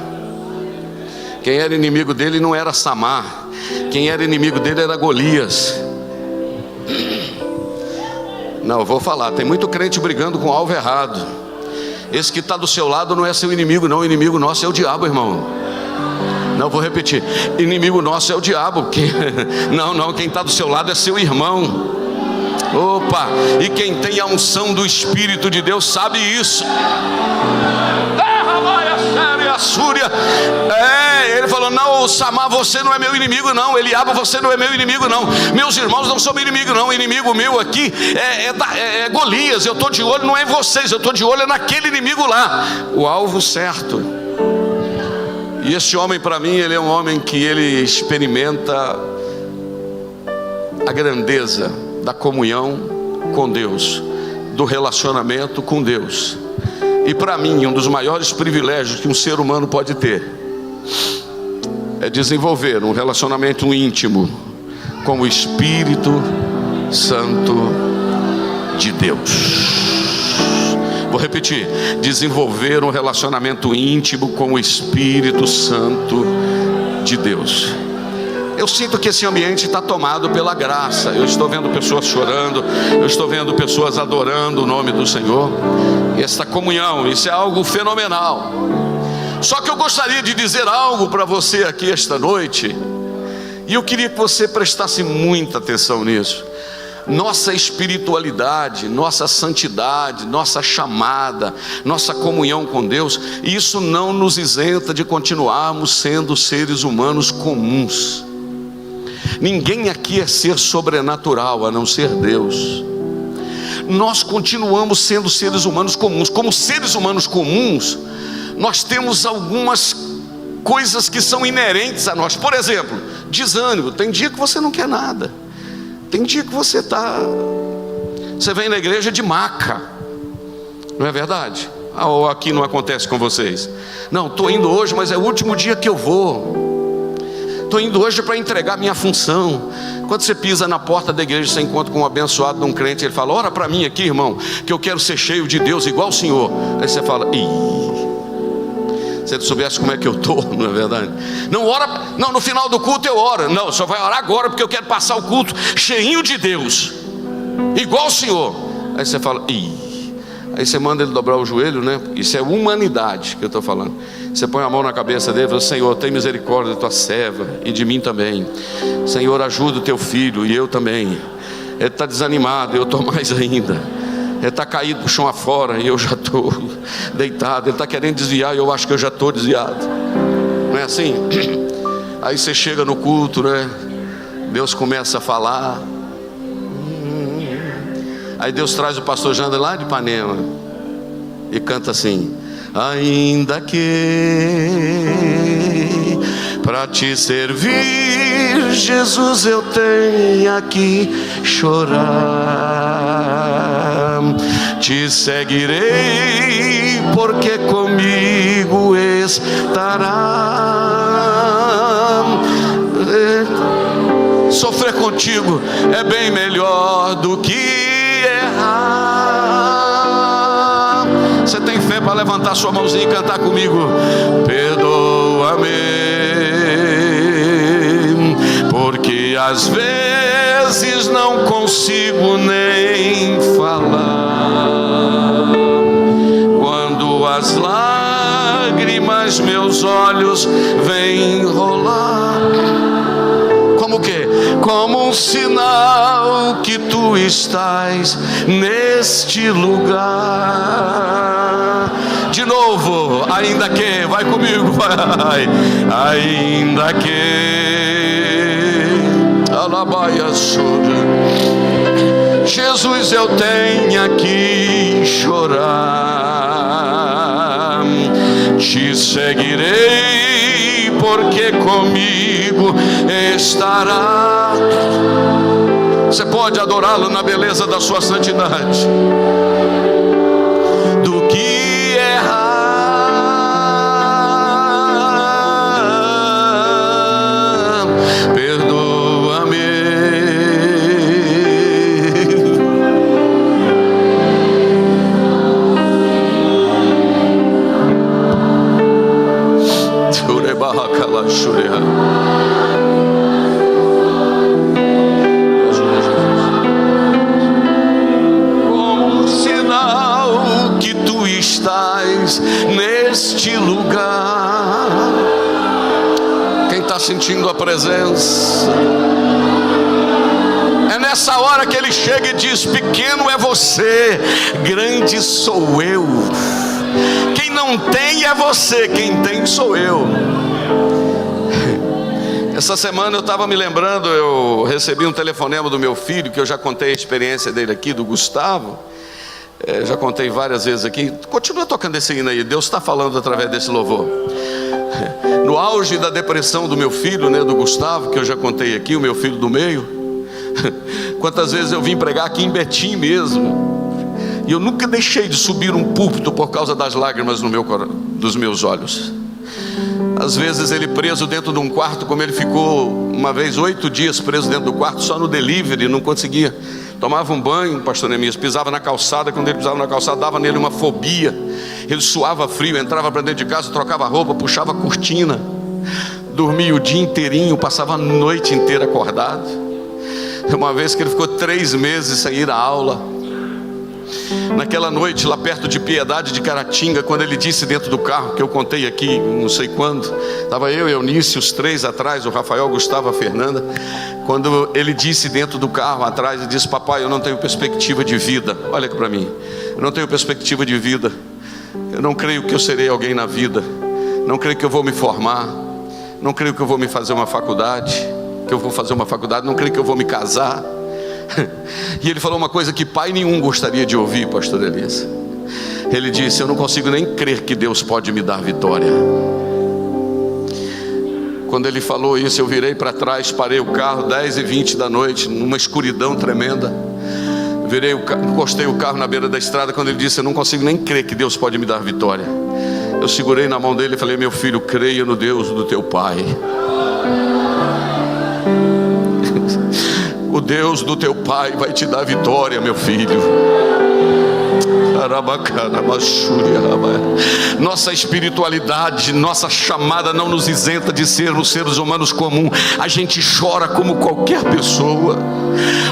Quem era inimigo dele não era Samar. Quem era inimigo dele era Golias. Não, eu vou falar, tem muito crente brigando com alvo errado. Esse que está do seu lado não é seu inimigo não, o inimigo nosso é o diabo, irmão. Não, vou repetir, inimigo nosso é o diabo. Não, quem está do seu lado é seu irmão. Opa, e quem tem a unção do Espírito de Deus sabe isso. Ele falou, não, Samar, você não é meu inimigo não. Eliabe, você não é meu inimigo não. Meus irmãos não são meu inimigo não. O inimigo meu aqui é Golias. Eu estou de olho, não é em vocês, eu estou de olho naquele inimigo lá. O alvo certo. E esse homem, para mim, ele é um homem que ele experimenta a grandeza da comunhão com Deus, do relacionamento com Deus. E para mim, um dos maiores privilégios que um ser humano pode ter é desenvolver um relacionamento íntimo com o Espírito Santo de Deus. Vou repetir, desenvolver um relacionamento íntimo com o Espírito Santo de Deus. Eu sinto que esse ambiente está tomado pela graça. Eu estou vendo pessoas chorando, eu estou vendo pessoas adorando o nome do Senhor. E essa comunhão, isso é algo fenomenal. Só que eu gostaria de dizer algo para você aqui esta noite, e eu queria que você prestasse muita atenção nisso. Nossa espiritualidade, nossa santidade, nossa chamada, nossa comunhão com Deus, isso não nos isenta de continuarmos sendo seres humanos comuns. Ninguém aqui é ser sobrenatural a não ser Deus. Nós continuamos sendo seres humanos comuns. Como seres humanos comuns, nós temos algumas coisas que são inerentes a nós. Por exemplo, desânimo. Tem dia que você não quer nada. Tem dia que você vem na igreja de maca, não é verdade? Ou aqui não acontece com vocês? Não, estou indo hoje, mas é o último dia que eu vou. Estou indo hoje para entregar minha função. Quando você pisa na porta da igreja, você encontra com um abençoado de um crente, ele fala, ora para mim aqui, irmão, que eu quero ser cheio de Deus igual o Senhor. Aí você fala, se ele soubesse como é que eu estou, não é verdade? Não, ora, não, no final do culto eu oro. Não, só vai orar agora porque eu quero passar o culto cheinho de Deus, igual o Senhor. Aí você fala, aí você manda ele dobrar o joelho, né? Isso é humanidade que eu estou falando. Você põe a mão na cabeça dele e fala, Senhor, tem misericórdia da tua serva e de mim também. Senhor, ajuda o teu filho e eu também. Ele está desanimado, eu estou mais ainda. Ele está caído para o chão afora e eu já estou deitado. Ele está querendo desviar e eu acho que eu já estou desviado. Não é assim? Aí você chega no culto, né? Deus começa a falar. Aí Deus traz o pastor Jander lá de Ipanema e canta assim: ainda que para te servir, Jesus, eu tenha que chorar, te seguirei, porque comigo estará. Sofrer contigo é bem melhor do que errar. Você tem fé para levantar sua mãozinha e cantar comigo? Perdoa-me, porque às vezes não consigo nem falar, quando as lágrimas meus olhos vem rolar. Como o quê? Como um sinal que tu estás neste lugar. De novo, ainda que, vai comigo, vai. Ainda que alabaia chora, Jesus, eu tenha que chorar, te seguirei, porque comigo estará. Você pode adorá-lo na beleza da sua santidade. Do que errar, perdoa-me. Como um sinal que tu estás neste lugar. Quem está sentindo a presença? É nessa hora que ele chega e diz: pequeno é você, grande sou eu. Quem não tem é você, quem tem sou eu. Essa semana eu estava me lembrando, eu recebi um telefonema do meu filho, que eu já contei a experiência dele aqui, do Gustavo. Já contei várias vezes aqui. Continua tocando esse hino aí, Deus está falando através desse louvor. No auge da depressão do meu filho, né, do Gustavo, que eu já contei aqui, o meu filho do meio. Quantas vezes eu vim pregar aqui em Betim mesmo, e eu nunca deixei de subir um púlpito por causa das lágrimas dos meus olhos. Às vezes ele preso dentro de um quarto, como ele ficou uma vez 8 dias preso dentro do quarto, só no delivery, não conseguia. Tomava um banho, pastor Neemias, pisava na calçada. Quando ele pisava na calçada, dava nele uma fobia. Ele suava frio, entrava para dentro de casa, trocava roupa, puxava a cortina, dormia o dia inteirinho, passava a noite inteira acordado. Uma vez que ele ficou 3 meses sem ir à aula. Naquela noite lá perto de Piedade de Caratinga, quando ele disse dentro do carro, que eu contei aqui não sei quando, estava eu e Eunice, os 3 atrás, o Rafael, o Gustavo, a Fernanda. Quando ele disse dentro do carro atrás, ele disse: papai, eu não tenho perspectiva de vida. Olha aqui para mim, eu não tenho perspectiva de vida. Eu não creio que eu serei alguém na vida. Não creio que eu vou me formar. Não creio que eu vou me fazer uma faculdade. Não creio que eu vou me casar. E ele falou uma coisa que pai nenhum gostaria de ouvir, pastor Elias. Ele disse: eu não consigo nem crer que Deus pode me dar vitória. Quando ele falou isso, eu virei para trás, parei o carro, 10h20 da noite, numa escuridão tremenda. Encostei o carro na beira da estrada. Quando ele disse: eu não consigo nem crer que Deus pode me dar vitória, eu segurei na mão dele e falei: meu filho, creia no Deus do teu pai. O Deus do teu pai vai te dar vitória, meu filho. Nossa espiritualidade, nossa chamada não nos isenta de sermos seres humanos comuns. A gente chora como qualquer pessoa.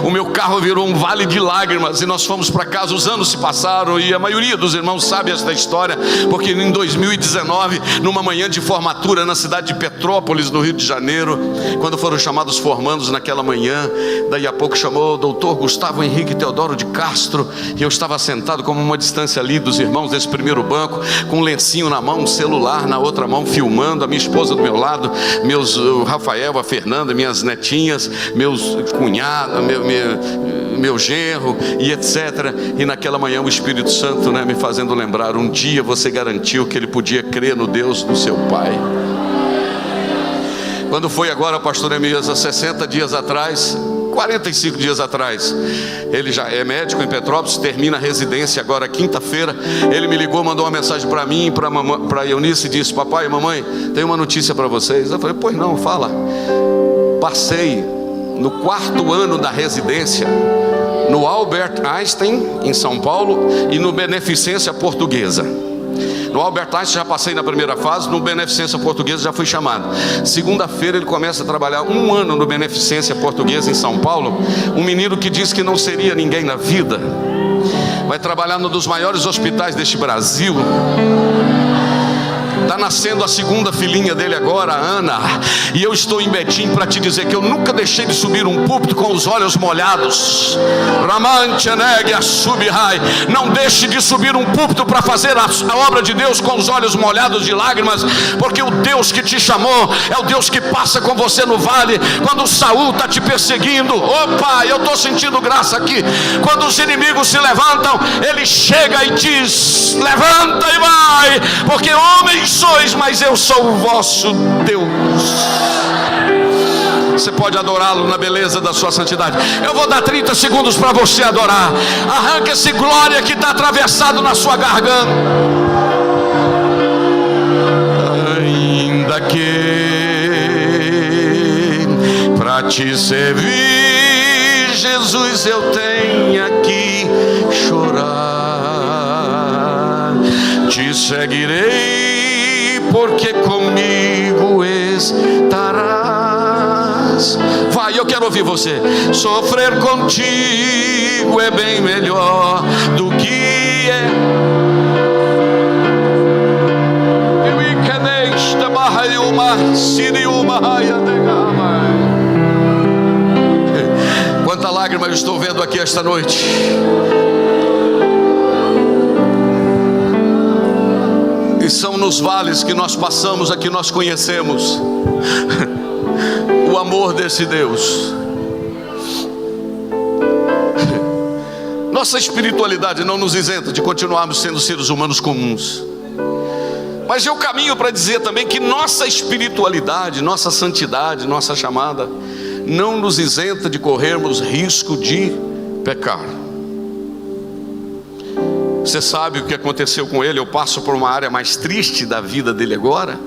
O meu carro virou um vale de lágrimas e nós fomos para casa. Os anos se passaram e a maioria dos irmãos sabe essa história, porque em 2019, numa manhã de formatura na cidade de Petrópolis, no Rio de Janeiro, quando foram chamados formandos naquela manhã, daí a pouco chamou o doutor Gustavo Henrique Teodoro de Castro, e eu estava sentado como uma distância ali dos irmãos desse primeiro banco, com um lencinho na mão, um celular na outra mão, filmando, a minha esposa do meu lado, o Rafael, a Fernanda, minhas netinhas, meus cunhados, meu genro e etc. E naquela manhã o Espírito Santo, me fazendo lembrar: um dia você garantiu que ele podia crer no Deus do seu pai. Quando foi agora, pastor Neemias, há 60 dias atrás, 45 dias atrás, ele já é médico em Petrópolis, termina a residência agora quinta-feira. Ele me ligou, mandou uma mensagem para mim, para Eunice, e disse: papai e mamãe, tem uma notícia para vocês. Eu falei: pois não, fala. Passei no 4º ano da residência no Albert Einstein em São Paulo e no Beneficência Portuguesa. No Albert Einstein já passei na primeira fase, no Beneficência Portuguesa já fui chamado. Segunda-feira ele começa a trabalhar 1 ano no Beneficência Portuguesa em São Paulo. Um menino que disse que não seria ninguém na vida, vai trabalhar num dos maiores hospitais deste Brasil. Está nascendo a segunda filhinha dele agora, a Ana. E eu estou em Betim para te dizer que eu nunca deixei de subir um púlpito com os olhos molhados. Não deixe de subir um púlpito para fazer a obra de Deus com os olhos molhados de lágrimas, porque o Deus que te chamou é o Deus que passa com você no vale. Quando Saul está te perseguindo, opa, eu estou sentindo graça aqui. Quando os inimigos se levantam, ele chega e diz: levanta e vai, porque homens sois, mas eu sou o vosso Deus. Você pode adorá-lo na beleza da sua santidade. Eu vou dar 30 segundos para você adorar. Arranca esse glória que está atravessado na sua garganta. Ainda que para te servir, Jesus, eu tenha que chorar, te seguirei, porque comigo estarás. Vai, eu quero ouvir você. Sofrer contigo é bem melhor do que é. Quanta lágrima eu estou vendo aqui esta noite. E são nos vales que nós passamos, aqui nós conhecemos o amor desse Deus. Nossa espiritualidade não nos isenta de continuarmos sendo seres humanos comuns. Mas eu caminho para dizer também que nossa espiritualidade, nossa santidade, nossa chamada não nos isenta de corrermos risco de pecar. Você sabe o que aconteceu com ele? Eu passo por uma área mais triste da vida dele agora.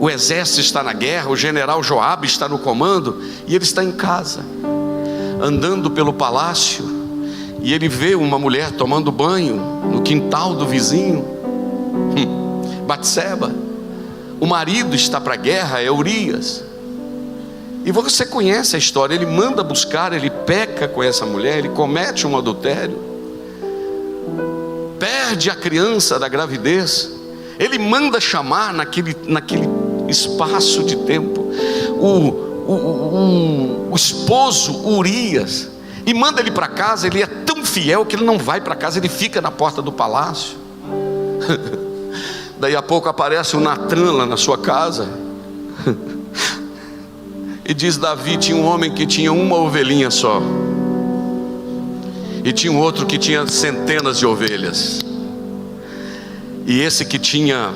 O exército está na guerra, o general Joabe está no comando, e ele está em casa, andando pelo palácio, e ele vê uma mulher tomando banho no quintal do vizinho, Batseba. O marido está para a guerra, é Urias. E você conhece a história. Ele manda buscar, ele peca com essa mulher, ele comete um adultério, perde a criança da gravidez. Ele manda chamar naquele espaço de tempo o esposo Urias, e manda ele para casa. Ele é tão fiel que ele não vai para casa, ele fica na porta do palácio. Daí a pouco aparece o Natan lá na sua casa e diz: Davi tinha um homem que tinha uma ovelhinha só, e tinha um outro que tinha centenas de ovelhas. E esse que tinha,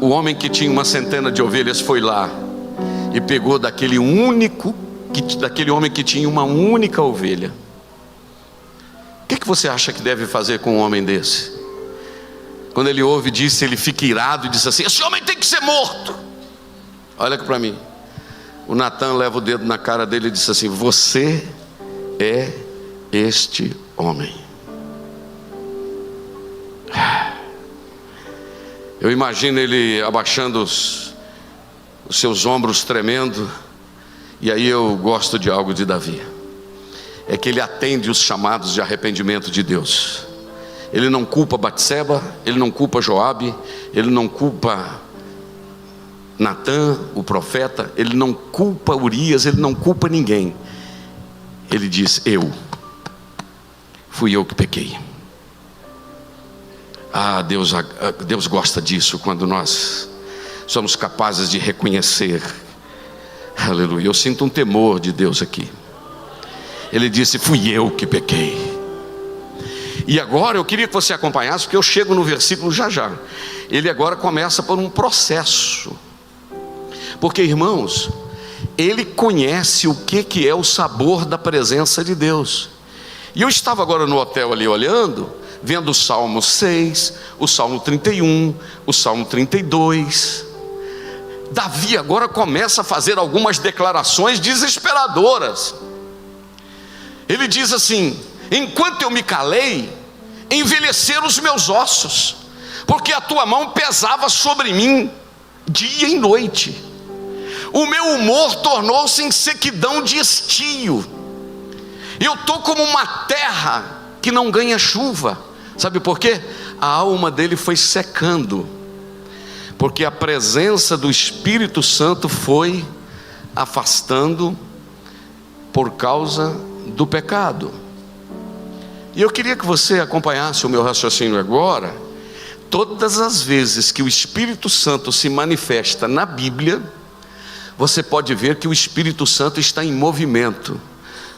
o homem que tinha uma centena de ovelhas, foi lá e pegou daquele homem que tinha uma única ovelha. O que você acha que deve fazer com um homem desse? Quando ele ouve disso, ele fica irado e diz assim: esse homem tem que ser morto. Olha aqui para mim. O Natan leva o dedo na cara dele e diz assim: você é este homem. Eu imagino ele abaixando os seus ombros, tremendo. E aí eu gosto de algo de Davi, é que ele atende os chamados de arrependimento de Deus. Ele não culpa Batseba, ele não culpa Joabe, ele não culpa Natan, o profeta, ele não culpa Urias, ele não culpa ninguém. Ele diz: fui eu que pequei. Deus gosta disso, quando nós somos capazes de reconhecer. Aleluia. Eu sinto um temor de Deus aqui. Ele disse: fui eu que pequei. E agora eu queria que você acompanhasse, porque eu chego no versículo já. Ele agora começa por um processo, porque, irmãos, ele conhece o que é o sabor da presença de Deus. E eu estava agora no hotel ali olhando, vendo o Salmo 6, o Salmo 31, o Salmo 32. Davi agora começa a fazer algumas declarações desesperadoras. Ele diz assim: enquanto eu me calei, envelheceram os meus ossos, porque a tua mão pesava sobre mim dia e noite. O meu humor tornou-se em sequidão de estio. Eu estou como uma terra que não ganha chuva. Sabe por quê? A alma dele foi secando. porque a presença do Espírito Santo foi afastando por causa do pecado. E eu queria que você acompanhasse o meu raciocínio agora. Todas as vezes que o Espírito Santo se manifesta na Bíblia, você pode ver que o Espírito Santo está em movimento.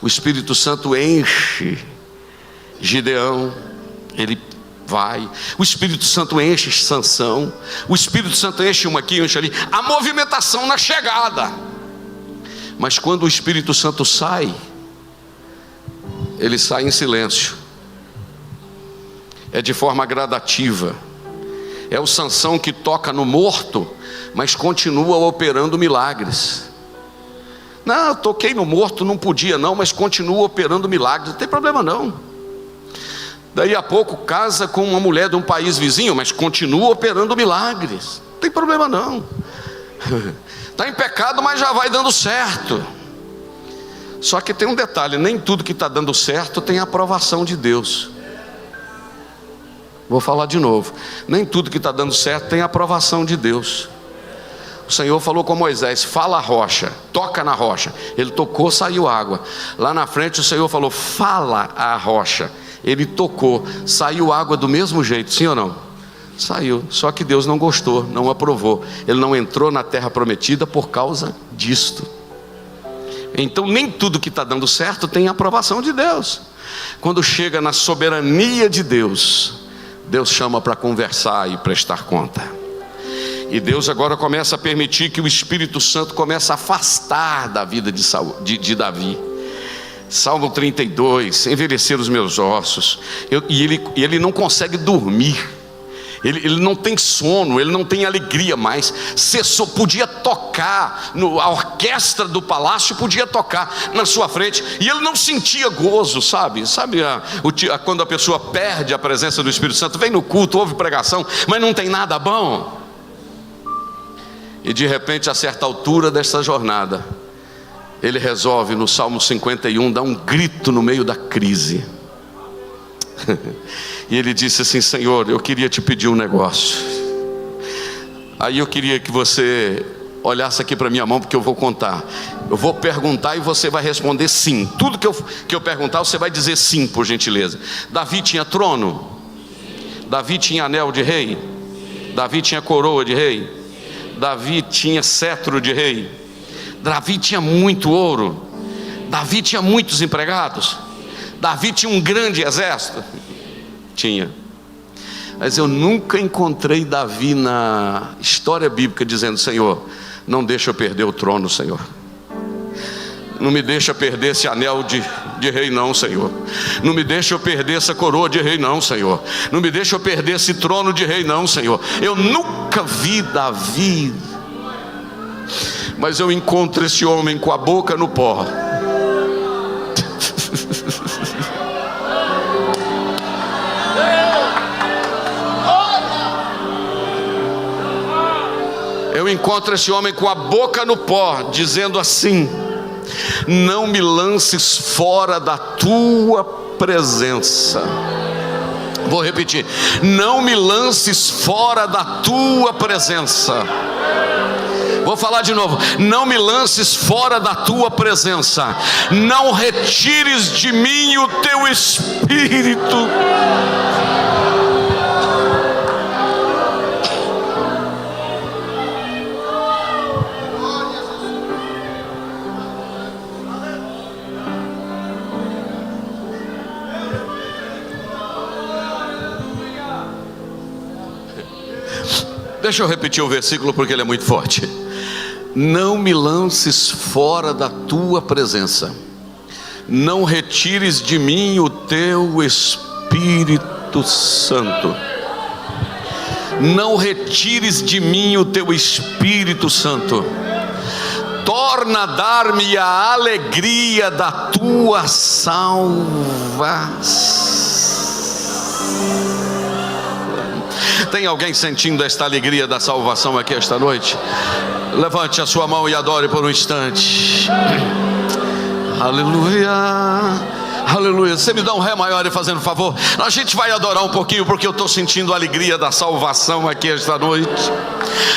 O Espírito Santo enche Gideão, ele vai. O Espírito Santo enche Sansão. O Espírito Santo enche uma aqui, enche ali. A movimentação na chegada. Mas quando o Espírito Santo sai, ele sai em silêncio. É de forma gradativa. É o Sansão que toca no morto, mas continua operando milagres. Não, eu toquei no morto, não podia não, mas continua operando milagres, não tem problema não. Daí a pouco casa com uma mulher de um país vizinho, mas continua operando milagres, não tem problema não. Está em pecado, mas já vai dando certo. Só que tem um detalhe: nem tudo que está dando certo tem a aprovação de Deus. Vou falar de novo: nem tudo que está dando certo tem a aprovação de Deus. O Senhor falou com Moisés: fala a rocha, toca na rocha. Ele tocou, saiu água. Lá na frente o Senhor falou: fala a rocha. Ele tocou, saiu água do mesmo jeito, sim ou não? Saiu, só que Deus não gostou, não aprovou. Ele não entrou na terra prometida por causa disto. Então nem tudo que está dando certo tem a aprovação de Deus. Quando chega na soberania de Deus, Deus chama para conversar e prestar conta. E Deus agora começa a permitir que o Espírito Santo comece a afastar da vida de Davi. Salmo 32, envelhecer os meus ossos. E ele não consegue dormir. Ele não tem sono, ele não tem alegria mais. Cessou, podia tocar, a orquestra do palácio podia tocar na sua frente, e ele não sentia gozo, sabe quando a pessoa perde a presença do Espírito Santo, vem no culto, ouve pregação, mas não tem nada bom. E de repente, a certa altura dessa jornada, ele resolve no Salmo 51 dar um grito no meio da crise. E ele disse assim: Senhor, eu queria te pedir um negócio. Aí eu queria que você olhasse aqui para minha mão, porque eu vou contar. Eu vou perguntar e você vai responder sim. Tudo que eu perguntar, você vai dizer sim, por gentileza. Davi tinha trono? Davi tinha anel de rei? Davi tinha coroa de rei? Davi tinha cetro de rei? Davi tinha muito ouro? Davi tinha muitos empregados? Davi tinha um grande exército? Tinha. Mas eu nunca encontrei Davi na história bíblica dizendo: Senhor, não deixa eu perder o trono, Senhor. Não me deixa perder esse anel de rei não, Senhor. Não me deixa eu perder essa coroa de rei não, Senhor. Não me deixa eu perder esse trono de rei não, Senhor. Eu nunca vi Davi. Mas eu encontro esse homem com a boca no pó. Eu encontro esse homem com a boca no pó, dizendo assim: não me lances fora da tua presença. Vou repetir: não me lances fora da tua presença. Vou falar de novo: não me lances fora da tua presença. Não retires de mim o teu Espírito. Deixa eu repetir o versículo porque ele é muito forte. Não me lances fora da tua presença. Não retires de mim o teu Espírito Santo. Não retires de mim o teu Espírito Santo. Torna a dar-me a alegria da tua salvação. Tem alguém sentindo esta alegria da salvação aqui esta noite? Levante a sua mão e adore por um instante. Aleluia. Aleluia. Você me dá um ré maior e fazendo favor. A gente vai adorar um pouquinho, porque eu estou sentindo a alegria da salvação aqui esta noite.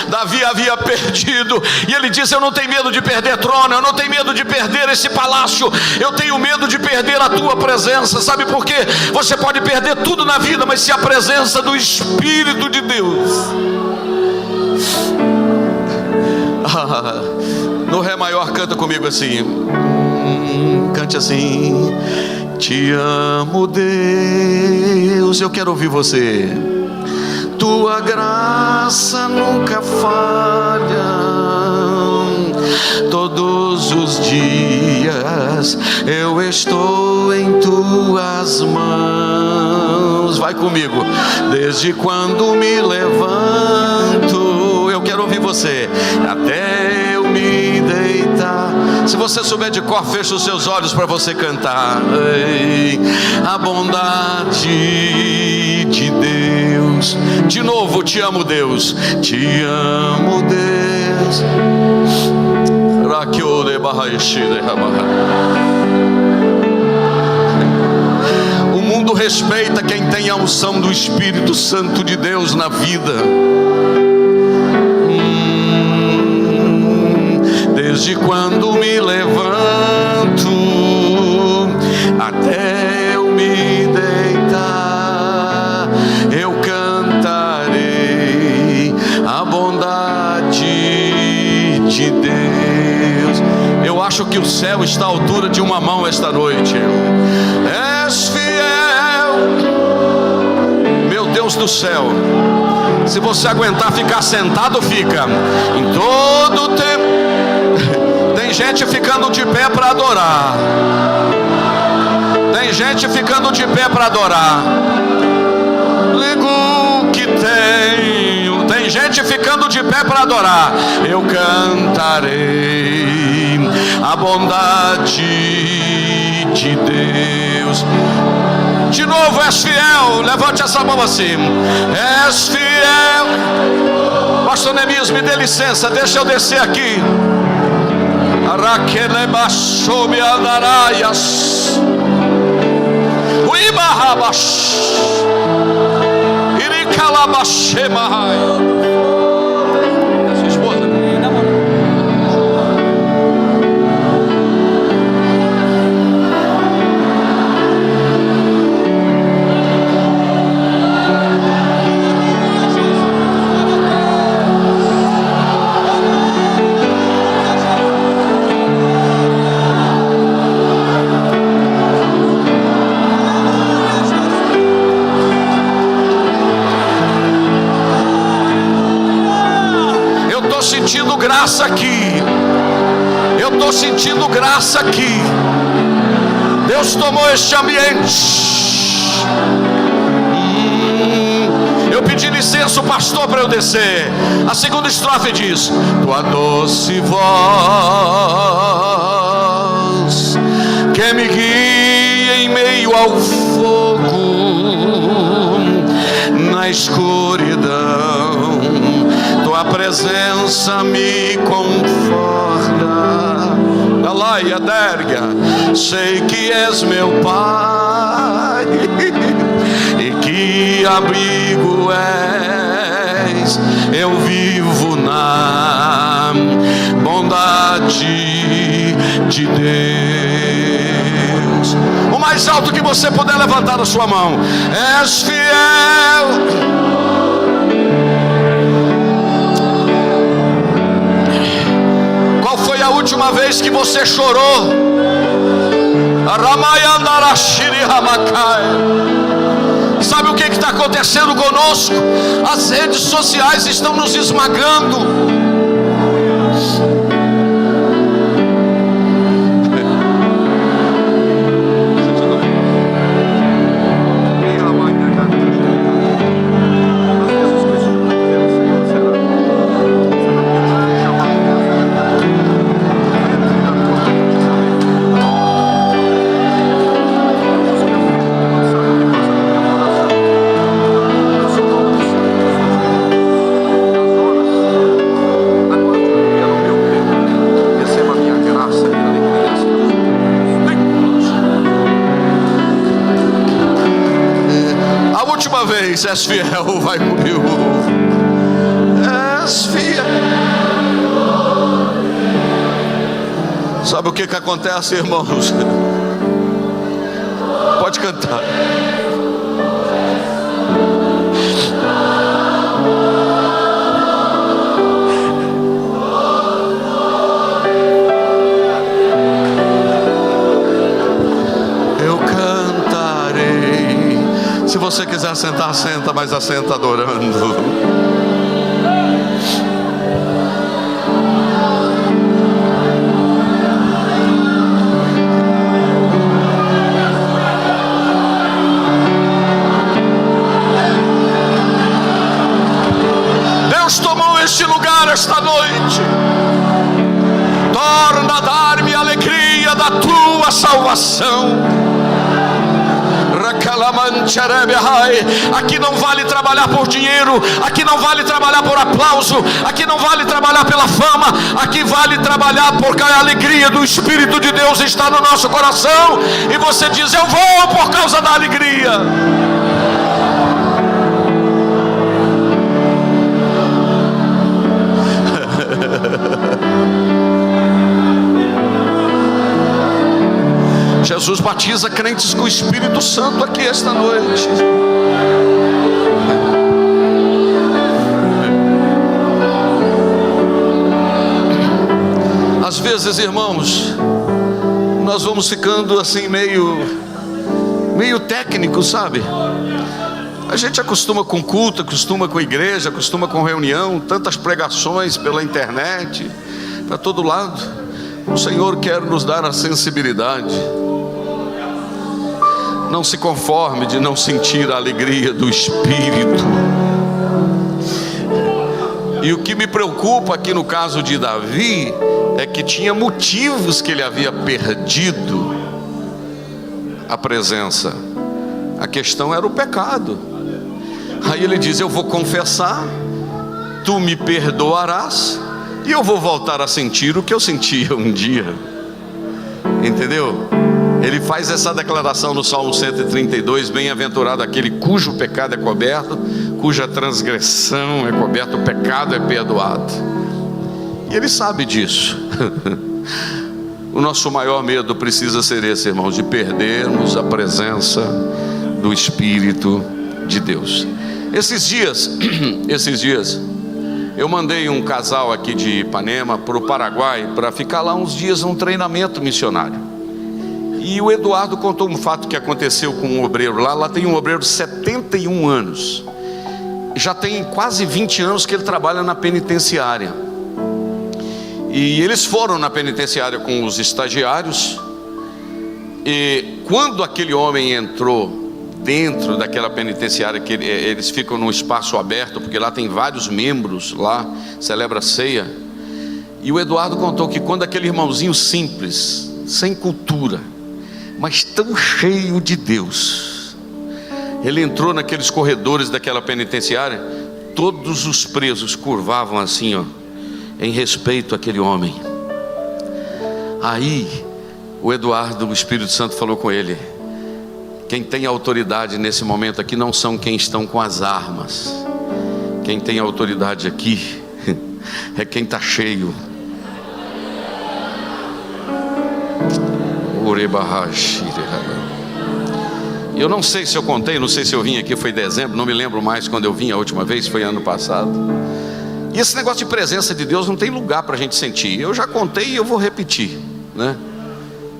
Davi havia perdido, e ele disse: eu não tenho medo de perder trono, eu não tenho medo de perder esse palácio, eu tenho medo de perder a tua presença. Sabe por quê? Você pode perder tudo na vida, mas se a presença do Espírito de Deus, no ré maior, canta comigo assim, cante assim: te amo, Deus. Eu quero ouvir você. Tua graça nunca falha, todos os dias eu estou em tuas mãos. Vai comigo. Desde quando me levanto, eu quero ouvir você, até eu me deitar. Se você souber de cor, fecha os seus olhos para você cantar. Ei, a bondade de Deus. De novo, te amo, Deus. Te amo, Deus. O mundo respeita quem tem a unção do Espírito Santo de Deus na vida. Desde quando me levanto até eu me deitar, eu cantarei a bondade de Deus. Eu acho que o céu está à altura de uma mão esta noite. És fiel, meu Deus do céu. Se você aguentar ficar sentado, fica. Em todo o tempo. Tem gente ficando de pé para adorar. Tem gente ficando de pé para adorar. Ligo que tenho. Tem gente ficando de pé para adorar. Eu cantarei a bondade de Deus. De novo, és fiel. Levante essa mão assim. És fiel. Pastor Neemias, me dê licença, deixa eu descer aqui. Araquelebasobe andaraias. Uibahabash. Iricalabashemahai. Sua esposa. Sentindo graça aqui. Eu estou sentindo graça aqui. Deus tomou este ambiente. Eu pedi licença, pastor, para eu descer. A segunda estrofe diz: tua doce voz que me guia em meio ao fogo, na escuridão. Tua presença me conforta. Alaia derga, sei que és meu Pai e que abrigo és. Eu vivo na bondade de Deus. O mais alto que você puder levantar a sua mão. És fiel. Qual foi a última vez que você chorou? Sabe o que está acontecendo conosco? As redes sociais estão nos esmagando. diz: és fiel, vai comigo. És fiel. Sabe o que acontece, irmãos? Pode cantar. Eu cantarei. Se você quiser sentar, senta, mas assenta adorando. Este lugar esta noite, torna a dar-me a alegria da tua salvação. Aqui não vale trabalhar por dinheiro, aqui não vale trabalhar por aplauso, aqui não vale trabalhar pela fama, aqui vale trabalhar porque a alegria do Espírito de Deus está no nosso coração, e você diz: eu vou por causa da alegria. Jesus batiza crentes com o Espírito Santo aqui esta noite. Às vezes, irmãos, nós vamos ficando assim meio técnico, sabe? A gente acostuma com culto, acostuma com igreja, acostuma com reunião, tantas pregações pela internet, para todo lado. O Senhor quer nos dar a sensibilidade. Não se conforme de não sentir a alegria do Espírito. E o que me preocupa aqui no caso de Davi é que tinha motivos que ele havia perdido a presença. A questão era o pecado. Aí ele diz: eu vou confessar, tu me perdoarás, e eu vou voltar a sentir o que eu sentia um dia. Entendeu? Ele faz essa declaração no Salmo 132: bem-aventurado aquele cujo pecado é coberto, cuja transgressão é coberta, o pecado é perdoado. E ele sabe disso. O nosso maior medo precisa ser esse, irmãos, de perdermos a presença do Espírito de Deus. Esses dias, eu mandei um casal aqui de Ipanema para o Paraguai para ficar lá uns dias num treinamento missionário. E o Eduardo contou um fato que aconteceu com um obreiro lá. Lá tem um obreiro de 71 anos. Já tem quase 20 anos que ele trabalha na penitenciária. E eles foram na penitenciária com os estagiários. E quando aquele homem entrou dentro daquela penitenciária, que eles ficam num espaço aberto, porque lá tem vários membros, lá celebra a ceia. E o Eduardo contou que quando aquele irmãozinho simples, sem cultura, mas tão cheio de Deus, ele entrou naqueles corredores daquela penitenciária, todos os presos curvavam assim, ó, em respeito àquele homem. Aí o Eduardo, o Espírito Santo falou com ele: quem tem autoridade nesse momento aqui não são quem estão com as armas. Quem tem autoridade aqui é quem está cheio. Eu não sei se eu contei, não sei se eu vim aqui, foi em dezembro, não me lembro mais quando eu vim a última vez, foi ano passado. E esse negócio de presença de Deus não tem lugar para a gente sentir. Eu já contei e eu vou repetir, né?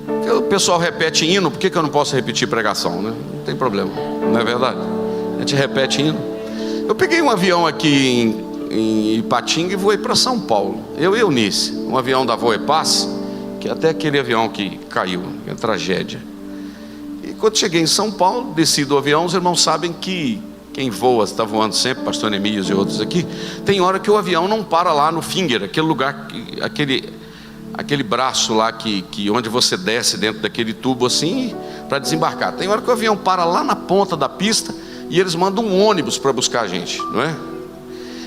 Porque o pessoal repete hino, por que eu não posso repetir pregação, né? Não tem problema, não é verdade? A gente repete hino. Eu peguei um avião aqui em Ipatinga e voei para São Paulo. Eu e Eunice, um avião da Voepass, que é até aquele avião que caiu, é tragédia. E quando cheguei em São Paulo, desci do avião, os irmãos sabem que quem voa, está voando sempre, pastor Neemias e outros aqui, tem hora que o avião não para lá no finger, aquele lugar, aquele braço lá que onde você desce dentro daquele tubo assim, para desembarcar. Tem hora que o avião para lá na ponta da pista e eles mandam um ônibus para buscar a gente, não é?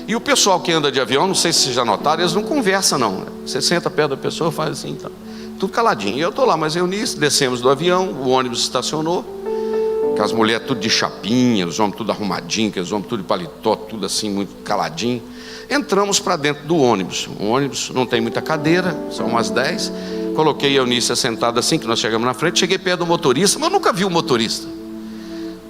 E o pessoal que anda de avião, não sei se vocês já notaram, eles não conversam não. Você senta perto da pessoa, faz assim, então, tudo caladinho. E eu estou lá, mas eu nisso, descemos do avião, o ônibus estacionou, com as mulheres tudo de chapinha, os homens tudo arrumadinho, os homens tudo de paletó, tudo assim, muito caladinho. Entramos para dentro do ônibus. O ônibus não tem muita cadeira, são umas 10. Coloquei a Eunice sentada assim, que nós chegamos na frente. Cheguei perto do motorista, mas eu nunca vi o motorista.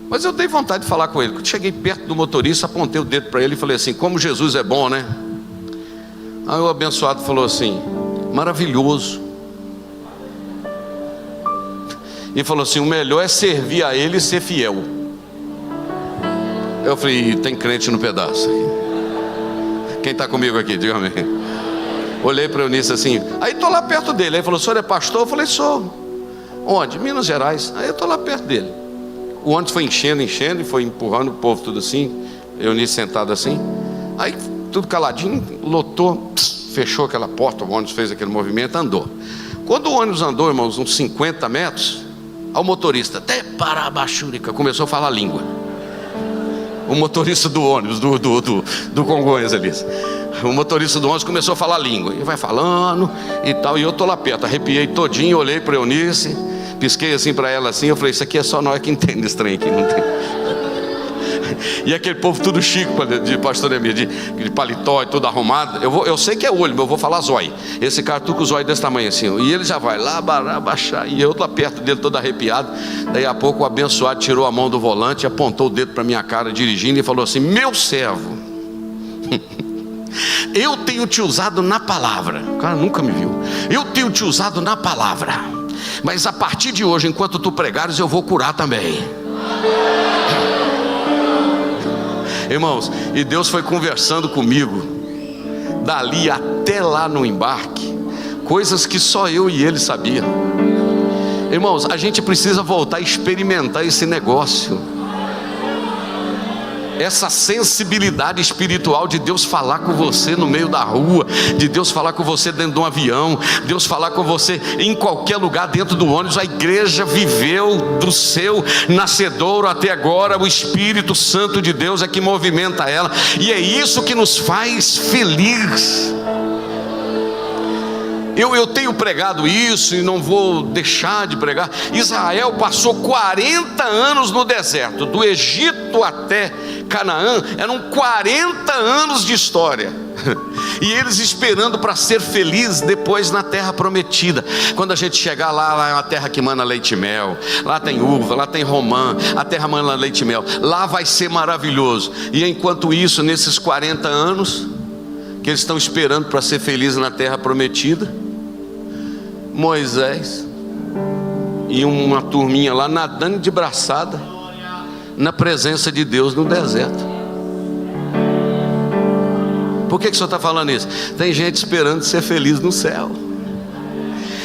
Mas eu dei vontade de falar com ele. Quando cheguei perto do motorista, apontei o dedo para ele e falei assim: como Jesus é bom, né? Aí o abençoado falou assim: maravilhoso. E falou assim: o melhor é servir a ele e ser fiel. Eu falei: tem crente no pedaço. Quem está comigo aqui? Diga amém. Olhei para o Eunice assim. Aí estou lá perto dele. Aí falou: o senhor é pastor? Eu falei: sou. Onde? Minas Gerais. Aí eu estou lá perto dele. O ônibus foi enchendo e foi empurrando o povo tudo assim. Eunice sentada assim. Aí tudo caladinho, lotou, fechou aquela porta. O ônibus fez aquele movimento, andou. Quando o ônibus andou, irmãos, uns 50 metros, ao motorista, até para a Bachúrica, começou a falar língua. O motorista do ônibus, do Congonhas ali. O motorista do ônibus começou a falar língua. E vai falando e tal. E eu estou lá perto, arrepiei todinho, olhei para a Eunice, pisquei assim para ela assim. Eu falei: isso aqui é só nós que entende esse trem aqui, não tem. E aquele povo tudo chique de pastor Emir, de paletó e tudo arrumado. Eu sei que é olho, mas eu vou falar zóio. Esse cara tudo com o zóio desse tamanho assim. E ele já vai lá, baixar. E eu lá perto dele todo arrepiado. Daí a pouco o abençoado tirou a mão do volante, apontou o dedo para minha cara dirigindo e falou assim: meu servo, eu tenho te usado na palavra. O cara nunca me viu. Eu tenho te usado na palavra, mas a partir de hoje, enquanto tu pregares, eu vou curar também. Irmãos, e Deus foi conversando comigo dali até lá no embarque, coisas que só eu e ele sabiam. Irmãos, a gente precisa voltar a experimentar esse negócio, essa sensibilidade espiritual de Deus falar com você no meio da rua, de Deus falar com você dentro de um avião, Deus falar com você em qualquer lugar, dentro do ônibus. A igreja viveu do seu nascedouro até agora. O Espírito Santo de Deus é que movimenta ela, e é isso que nos faz feliz. Eu tenho pregado isso e não vou deixar de pregar. Israel passou 40 anos no deserto, do Egito até Canaã, eram 40 anos de história. E eles esperando para ser felizes depois na terra prometida. Quando a gente chegar lá é uma terra que mana leite e mel. Lá tem uva, lá tem romã. A terra mana leite e mel. Lá vai ser maravilhoso. E enquanto isso, nesses 40 anos que eles estão esperando para ser felizes na terra prometida, Moisés e uma turminha lá nadando de braçada na presença de Deus no deserto. Por que o senhor está falando isso? Tem gente esperando ser feliz no céu.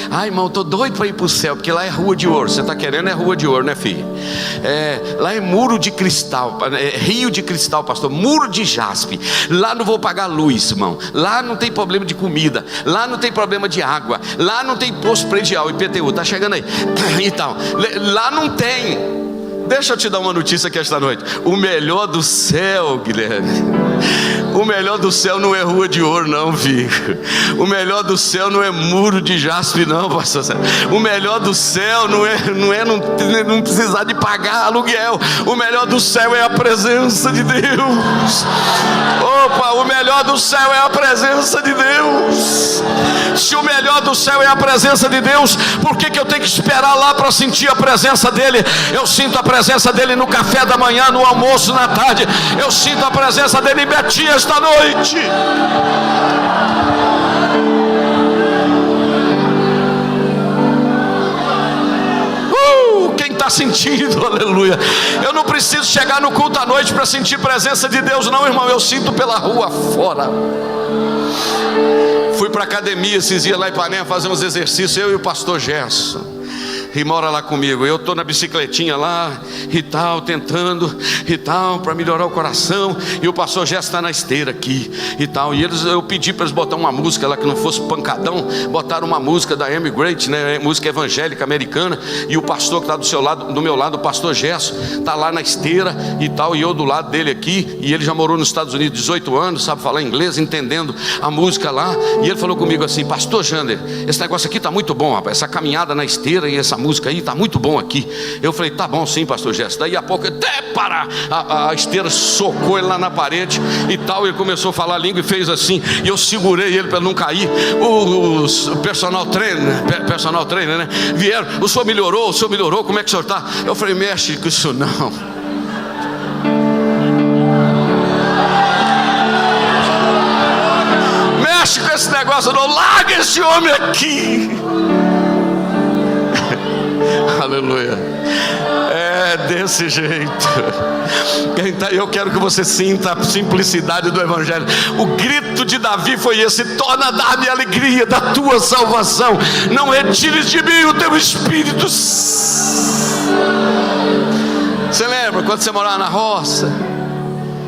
Ai, irmão, estou doido para ir para o céu, porque lá é rua de ouro. Você está querendo é rua de ouro, né, filho? Lá é muro de cristal, rio de cristal, pastor, muro de jaspe. Lá não vou pagar luz, irmão. Lá não tem problema de comida. Lá não tem problema de água. Lá não tem posto predial, IPTU, está chegando aí. Então, lá não tem. Deixa eu te dar uma notícia aqui esta noite. O melhor do céu, Guilherme, o melhor do céu não é rua de ouro não, filho. O melhor do céu não é muro de jaspe não, pastor. O melhor do céu não precisar de pagar aluguel. O melhor do céu é a presença de Deus. Opa, o melhor do céu é a presença de Deus. Se o melhor do céu é a presença de Deus, por que eu tenho que esperar lá para sentir a presença dele? Eu sinto a presença dele no café da manhã, no almoço, na tarde. Eu sinto a presença dele em Betinha esta noite. Quem está sentindo, aleluia. Eu não preciso chegar no culto à noite para sentir presença de Deus não, irmão. Eu sinto pela rua fora. Fui para a academia esses dias lá em Ipanema fazer uns exercícios, eu e o pastor Gerson, e mora lá comigo. Eu estou na bicicletinha lá e tal, tentando e tal, para melhorar o coração. E o pastor Gerson está na esteira aqui e tal. E eu pedi para eles botar uma música lá que não fosse pancadão. Botaram uma música da Amy Grant, né? Música evangélica americana. E o pastor que está do meu lado, o pastor Gerson, está lá na esteira e tal. E eu do lado dele aqui. E ele já morou nos Estados Unidos 18 anos, sabe falar inglês, entendendo a música lá. E ele falou comigo assim: pastor Jander, esse negócio aqui está muito bom, rapaz. Essa caminhada na esteira e essa música aí está muito bom aqui. Eu falei: tá bom sim, pastor Gerson. Daí a pouco, até para a esteira socou ele lá na parede e tal. Ele começou a falar a língua e fez assim. E eu segurei ele para não cair. Os personal trainer, né? Vieram, o senhor melhorou, como é que o senhor está? Eu falei, mexe com isso não. Mexe com esse negócio não, larga esse homem aqui. Aleluia. É desse jeito. Eu quero que você sinta a simplicidade do Evangelho. O grito de Davi foi esse: torna a dar-me a alegria da tua salvação, não retires de mim o teu espírito. Você lembra quando você morava na roça?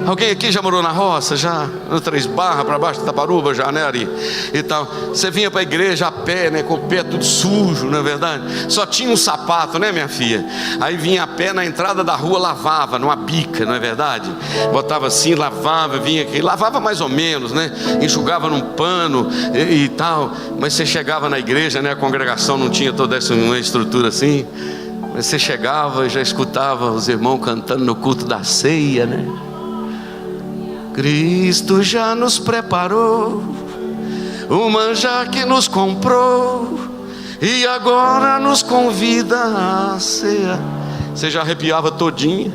Alguém aqui já morou na roça? Já? No 3 Barras, para baixo de Taparuba, Janeri e tal. Você vinha para a igreja a pé, né? Com o pé tudo sujo, não é verdade? Só tinha um sapato, né, minha filha? Aí vinha a pé na entrada da rua, lavava numa bica, não é verdade? Botava assim, lavava, vinha aqui, lavava mais ou menos, né? Enxugava num pano e tal. Mas você chegava na igreja, né? A congregação não tinha toda essa uma estrutura assim. Mas você chegava e já escutava os irmãos cantando no culto da ceia, né? Cristo já nos preparou o manjar que nos comprou e agora nos convida à ceia. Você já arrepiava todinho,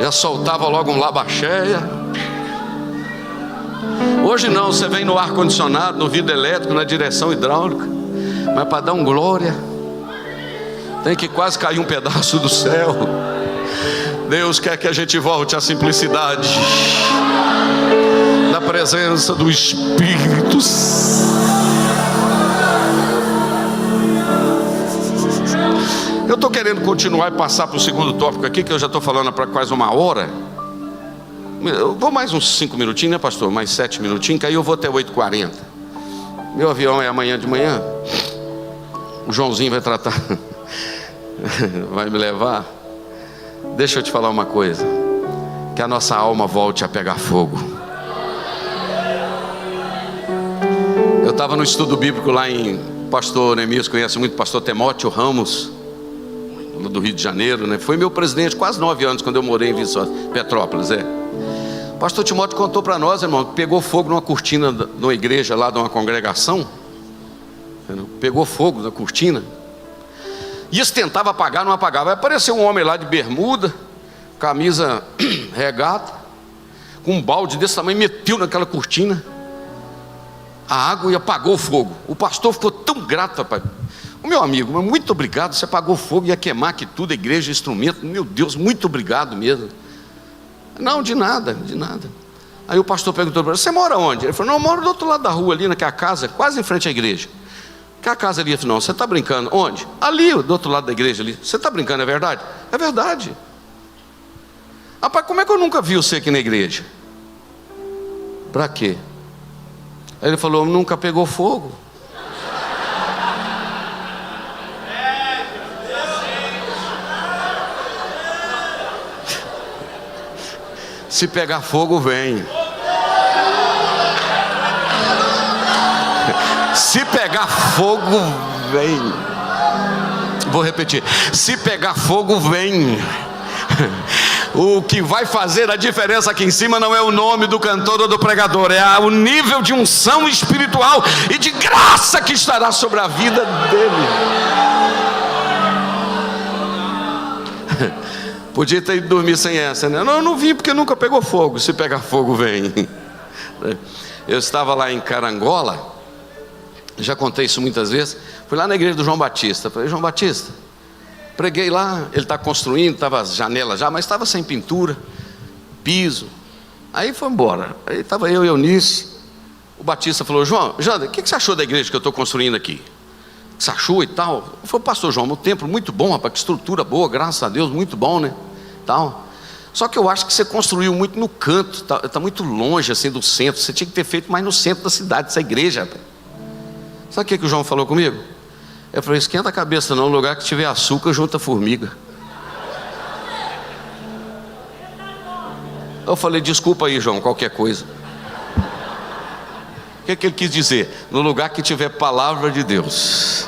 já soltava logo um labacheia. Hoje não, você vem no ar-condicionado, no vidro elétrico, na direção hidráulica. Mas para dar um glória, tem que quase cair um pedaço do céu. Deus quer que a gente volte à simplicidade na presença do Espírito. Eu estou querendo continuar e passar para o segundo tópico aqui, que eu já estou falando para quase 1 hora. Eu vou mais uns 5 minutinhos, né, pastor? Mais 7 minutinhos, que aí eu vou até 8h40. Meu avião é amanhã de manhã. O Joãozinho vai tratar, vai me levar. Deixa eu te falar uma coisa: que a nossa alma volte a pegar fogo. Eu estava no estudo bíblico lá em pastor Neemias, conhece muito o pastor Timóteo Ramos, do Rio de Janeiro, né? Foi meu presidente quase 9 anos quando eu morei em Petrópolis. O pastor Timóteo contou para nós, irmão, que pegou fogo numa cortina de uma igreja lá, de uma congregação. Pegou fogo na cortina. E eles tentavam apagar, não apagava. Aí apareceu um homem lá de bermuda, camisa regata, com um balde desse tamanho, meteu naquela cortina a água e apagou o fogo. O pastor ficou tão grato, rapaz. O meu amigo, muito obrigado, você apagou o fogo, ia queimar aqui tudo, a igreja, instrumento. Meu Deus, muito obrigado mesmo. Não, de nada, de nada. Aí o pastor perguntou para ele: você mora onde? Ele falou: não, eu moro do outro lado da rua ali, naquela casa, quase em frente à igreja. Que a casa ali? Eu falei: não, você está brincando. Onde? Ali, do outro lado da igreja ali. Você está brincando, é verdade? É verdade. Rapaz, como é que eu nunca vi você aqui na igreja? Para quê? Aí ele falou: nunca pegou fogo. Se pegar fogo, vem. Se pegar fogo, vem. Vou repetir: se pegar fogo, vem. O que vai fazer a diferença aqui em cima não é o nome do cantor ou do pregador, é o nível de unção espiritual e de graça que estará sobre a vida dele. Podia ter ido dormir sem essa, né? Não, eu não vim porque nunca pegou fogo. Se pegar fogo, vem. Eu estava lá em Carangola, já contei isso muitas vezes. Fui lá na igreja do João Batista. Falei: João Batista, preguei lá. Ele está construindo, estava janela já, mas estava sem pintura, piso. Aí foi embora. Aí estava eu e Eunice. O Batista falou: João, Jander, o que você achou da igreja que eu estou construindo aqui? O que você achou e tal? Eu falei: pastor João, um templo muito bom, rapaz, que estrutura boa, graças a Deus, muito bom, né? Tal. Só que eu acho que você construiu muito no canto, está muito longe assim do centro. Você tinha que ter feito mais no centro da cidade, essa igreja, rapaz. Sabe o que o João falou comigo? Eu falei: esquenta a cabeça não, no lugar que tiver açúcar, junta formiga. Eu falei: desculpa aí, João, qualquer coisa. O que ele quis dizer? No lugar que tiver palavra de Deus,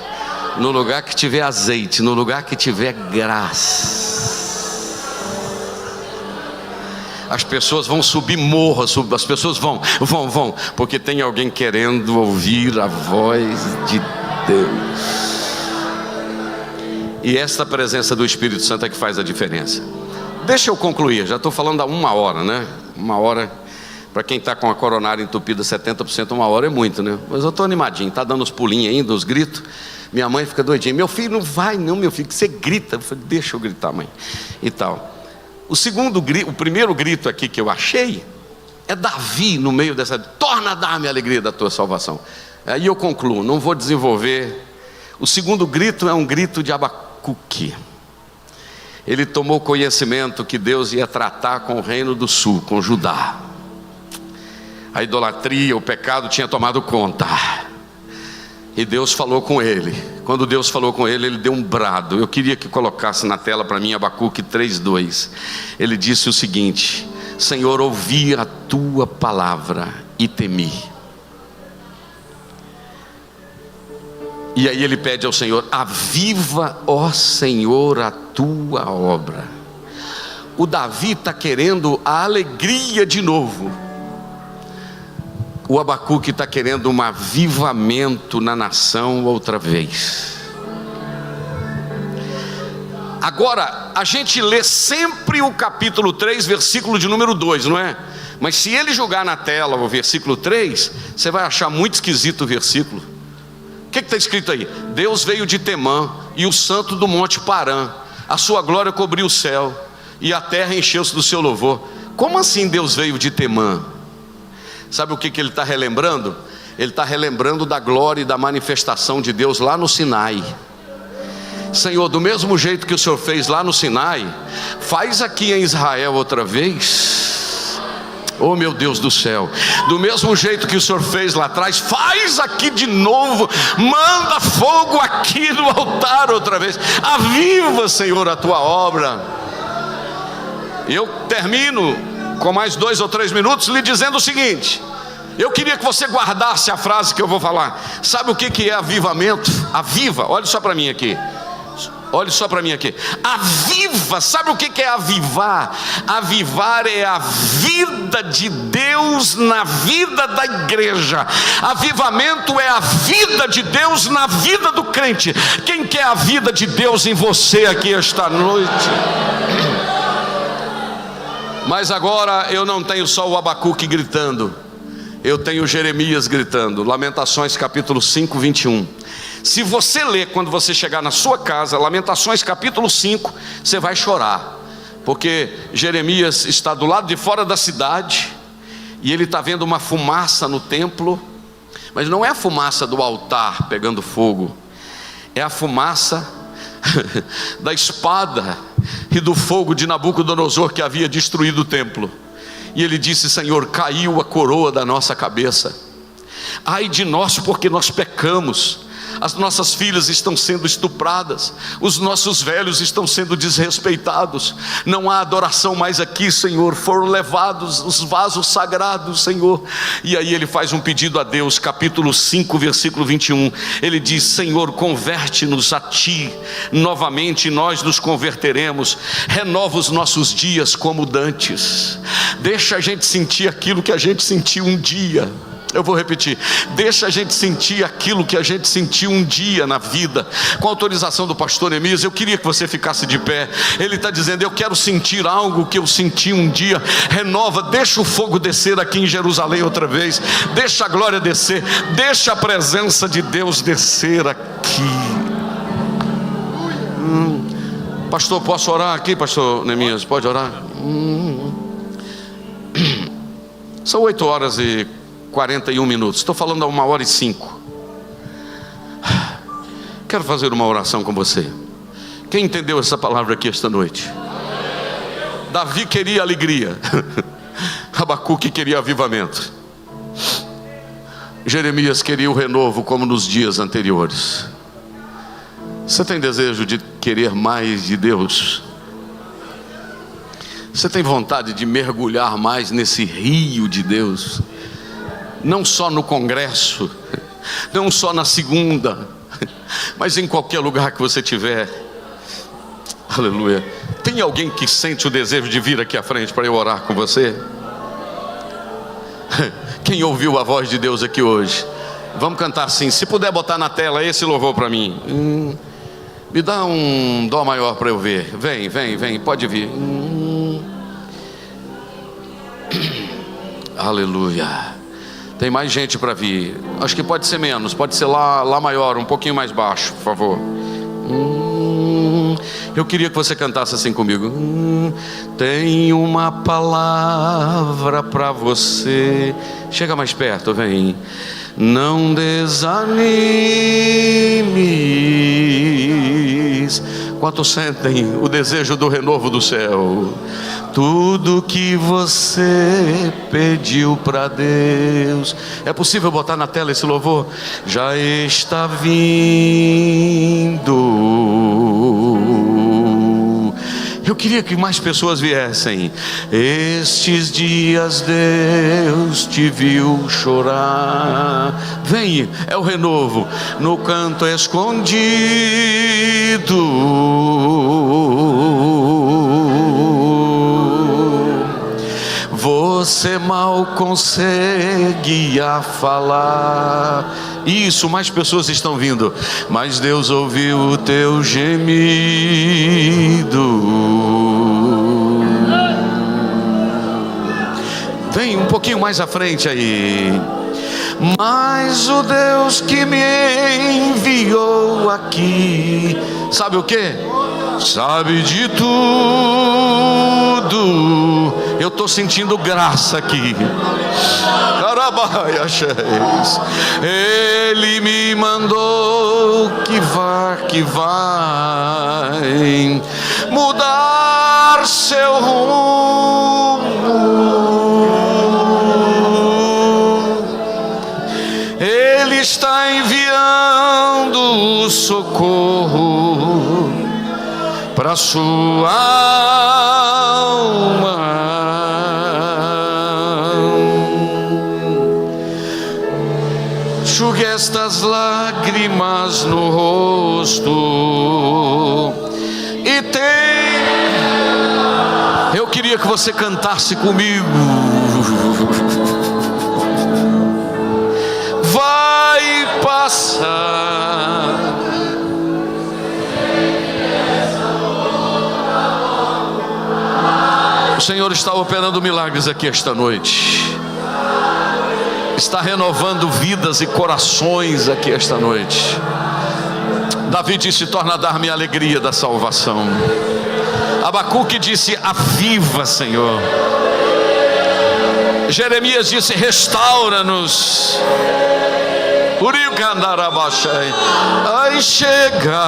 no lugar que tiver azeite, no lugar que tiver graça, As pessoas vão subir morro, as pessoas vão, porque tem alguém querendo ouvir a voz de Deus. E esta presença do Espírito Santo é que faz a diferença. Deixa eu concluir, já estou falando há 1 hora, né? 1 hora, para quem está com a coronária entupida 70%, 1 hora é muito, né? Mas eu estou animadinho, está dando os pulinhos ainda, os gritos. Minha mãe fica doidinha, meu filho não vai não, meu filho, que você grita. Eu falei, deixa eu gritar, mãe, e tal. O primeiro grito aqui que eu achei é Davi no meio dessa, torna a dar-me a alegria da tua salvação. Aí eu concluo, não vou desenvolver. O segundo grito é um grito de Abacuque. Ele tomou conhecimento que Deus ia tratar com o reino do sul, com Judá. A idolatria, o pecado tinha tomado conta. E Deus falou com ele. Quando Deus falou com ele, ele deu um brado. Eu queria que colocasse na tela para mim Abacuque 3:2. Ele disse o seguinte: Senhor, ouvi a tua palavra e temi. E aí ele pede ao Senhor: aviva, ó Senhor, a tua obra. O Davi está querendo a alegria de novo. O Abacuque está querendo um avivamento na nação outra vez. Agora, a gente lê sempre o capítulo 3, versículo de número 2, não é? Mas se ele jogar na tela o versículo 3, você vai achar muito esquisito o versículo. O que está escrito aí? Deus veio de Temã e o santo do monte Parã. A sua glória cobriu o céu e a terra encheu-se do seu louvor. Como assim Deus veio de Temã? Sabe o que ele está relembrando? Ele está relembrando da glória e da manifestação de Deus lá no Sinai. Senhor, do mesmo jeito que o Senhor fez lá no Sinai, faz aqui em Israel outra vez. Oh meu Deus do céu, do mesmo jeito que o Senhor fez lá atrás, faz aqui de novo, manda fogo aqui no altar outra vez, aviva, Senhor, a tua obra. Eu termino com mais 2 ou 3 minutos lhe dizendo o seguinte: eu queria que você guardasse a frase que eu vou falar. Sabe o que é avivamento? Aviva, olha só para mim aqui. Olhe só para mim aqui. Aviva, sabe o que é avivar? Avivar é a vida de Deus na vida da igreja. Avivamento é a vida de Deus na vida do crente. Quem quer a vida de Deus em você aqui esta noite? Mas agora eu não tenho só o Abacuque gritando, eu tenho Jeremias gritando. Lamentações capítulo 5, 21. Se você ler quando você chegar na sua casa, Lamentações capítulo 5, você vai chorar, porque Jeremias está do lado de fora da cidade, e ele está vendo uma fumaça no templo, mas não é a fumaça do altar pegando fogo, é a fumaça da espada e do fogo de Nabucodonosor, que havia destruído o templo. E ele disse: Senhor, caiu a coroa da nossa cabeça. Ai de nós, porque nós pecamos. As nossas filhas estão sendo estupradas, os nossos velhos estão sendo desrespeitados, não há adoração mais aqui, Senhor. Foram levados os vasos sagrados, Senhor. E aí ele faz um pedido a Deus, capítulo 5, versículo 21. Ele diz: Senhor, converte-nos a Ti novamente, e nós nos converteremos. Renova os nossos dias como dantes. Deixa a gente sentir aquilo que a gente sentiu um dia. Eu vou repetir: deixa a gente sentir aquilo que a gente sentiu um dia na vida. Com a autorização do pastor Neemias, eu queria que você ficasse de pé. Ele está dizendo: eu quero sentir algo que eu senti um dia. Renova, deixa o fogo descer aqui em Jerusalém outra vez. Deixa a glória descer, deixa a presença de Deus descer aqui. Pastor, posso orar aqui, pastor Neemias? Pode orar? São 8h41. Estou falando há 1h05. Quero fazer uma oração com você. Quem entendeu essa palavra aqui esta noite? Davi queria alegria, Abacuque queria avivamento, Jeremias queria o renovo como nos dias anteriores. Você tem desejo de querer mais de Deus? Você tem vontade de mergulhar mais nesse rio de Deus? Não só no congresso, não só na segunda, mas em qualquer lugar que você estiver. Aleluia. Tem alguém que sente o desejo de vir aqui à frente para eu orar com você? Quem ouviu a voz de Deus aqui hoje? Vamos cantar assim. Se puder botar na tela esse louvor para mim. Me dá um dó maior para eu ver. Vem, vem, vem, pode vir. Aleluia. Tem mais gente para vir. Acho que pode ser menos, pode ser lá maior, um pouquinho mais baixo, por favor. Eu queria que você cantasse assim comigo. Tem uma palavra para você. Chega mais perto, vem. Não desanimes. Quantos sentem o desejo do renovo do céu? Tudo que você pediu para Deus. É possível botar na tela esse louvor? Já está vindo. Eu queria que mais pessoas viessem. Estes dias Deus te viu chorar. Vem, é o renovo. No canto escondido. Você mal conseguia falar. Isso, mais pessoas estão vindo. Mas Deus ouviu o teu gemido. Vem um pouquinho mais à frente aí. Mas o Deus que me enviou aqui, sabe o que? Sabe de tudo. Eu estou sentindo graça aqui. Ele me mandou que vai mudar seu rumo. Ele está enviando socorro para sua alma. Enxugue estas lágrimas no rosto. E eu queria que você cantasse comigo. Vai passar. O Senhor está operando milagres aqui esta noite. Está renovando vidas e corações aqui esta noite. Davi disse: torna a dar-me a alegria da salvação. Abacuque disse: aviva, Senhor. Jeremias disse: restaura-nos. Aí chega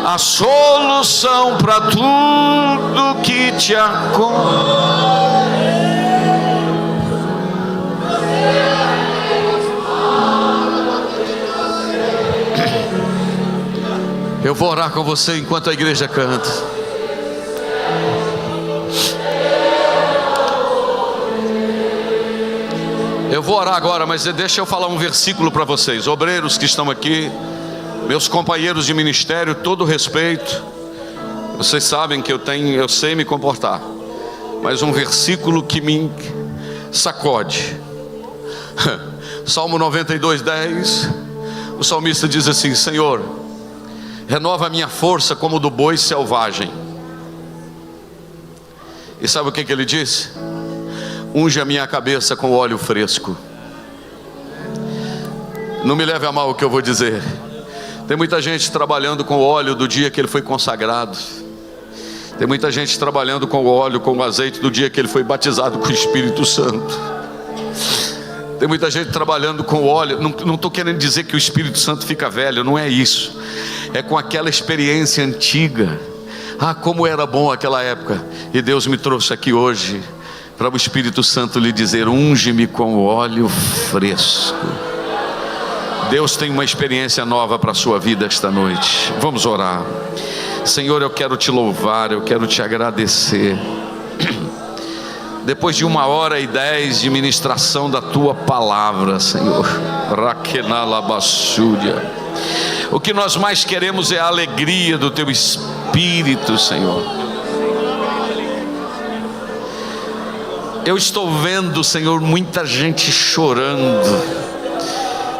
a solução para tudo que te acontece. Eu vou orar com você enquanto a igreja canta. Eu vou orar agora, mas deixa eu falar um versículo para vocês. Obreiros que estão aqui, meus companheiros de ministério, todo respeito. Vocês sabem que eu sei me comportar. Mas um versículo que me sacode. Salmo 92:10. O salmista diz assim: Senhor, renova a minha força como do boi selvagem. E sabe o que ele diz? Unge a minha cabeça com óleo fresco. Não me leve a mal o que eu vou dizer. Tem muita gente trabalhando com o óleo do dia que ele foi consagrado. Tem muita gente trabalhando com o óleo, com o azeite do dia que ele foi batizado com o Espírito Santo. Tem muita gente trabalhando com o óleo. Não estou querendo dizer que o Espírito Santo fica velho, não é isso. É com aquela experiência antiga. Ah, como era bom aquela época. E Deus me trouxe aqui hoje para o Espírito Santo lhe dizer: unge-me com óleo fresco. Deus tem uma experiência nova para a sua vida esta noite. Vamos orar. Senhor, eu quero te louvar, eu quero te agradecer. Depois de 1h10 de ministração da tua palavra, Senhor, o que nós mais queremos é a alegria do teu Espírito Espírito, Senhor. Eu estou vendo, Senhor, muita gente chorando,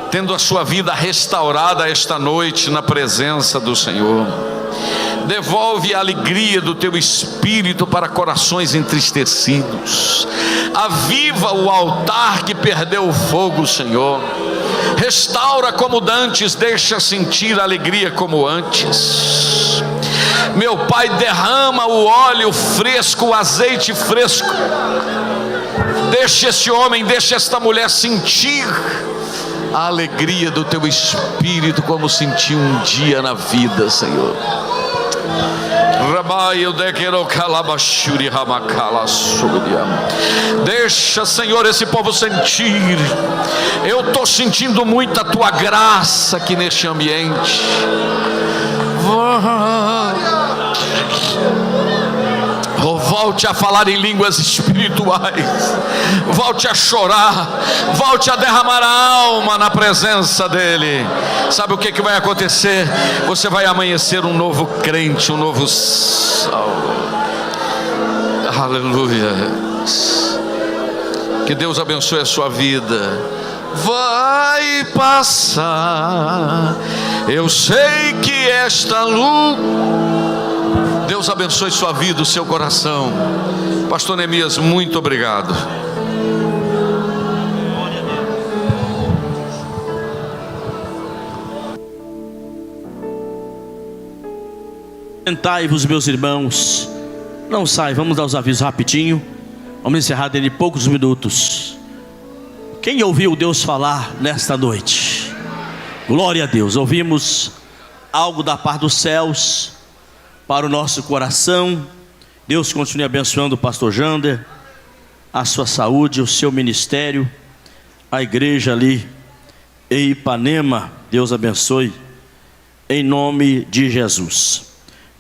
tendo a sua vida restaurada esta noite na presença do Senhor. Devolve a alegria do teu Espírito para corações entristecidos. Aviva o altar que perdeu o fogo, Senhor. Restaura como dantes, deixa sentir a alegria como antes. Meu Pai, derrama o óleo fresco, o azeite fresco. Deixa este homem, deixa esta mulher sentir a alegria do teu Espírito como sentiu um dia na vida, Senhor. Deixa, Senhor, esse povo sentir. Eu estou sentindo muito a tua graça aqui neste ambiente. Volte a falar em línguas espirituais, volte a chorar, volte a derramar a alma na presença dEle. Sabe o que vai acontecer? Você vai amanhecer um novo crente, um novo salvo. Aleluia. Que Deus abençoe a sua vida. Vai passar, eu sei que esta luta. Deus abençoe sua vida, o seu coração. Pastor Neemias, muito obrigado. Sentai-vos, meus irmãos. Não sai, vamos dar os avisos rapidinho. Vamos encerrar dele poucos minutos. Quem ouviu Deus falar nesta noite? Glória a Deus. Ouvimos algo da parte dos céus para o nosso coração. Deus continue abençoando o pastor Jander, a sua saúde, o seu ministério, a igreja ali em Ipanema. Deus abençoe, em nome de Jesus.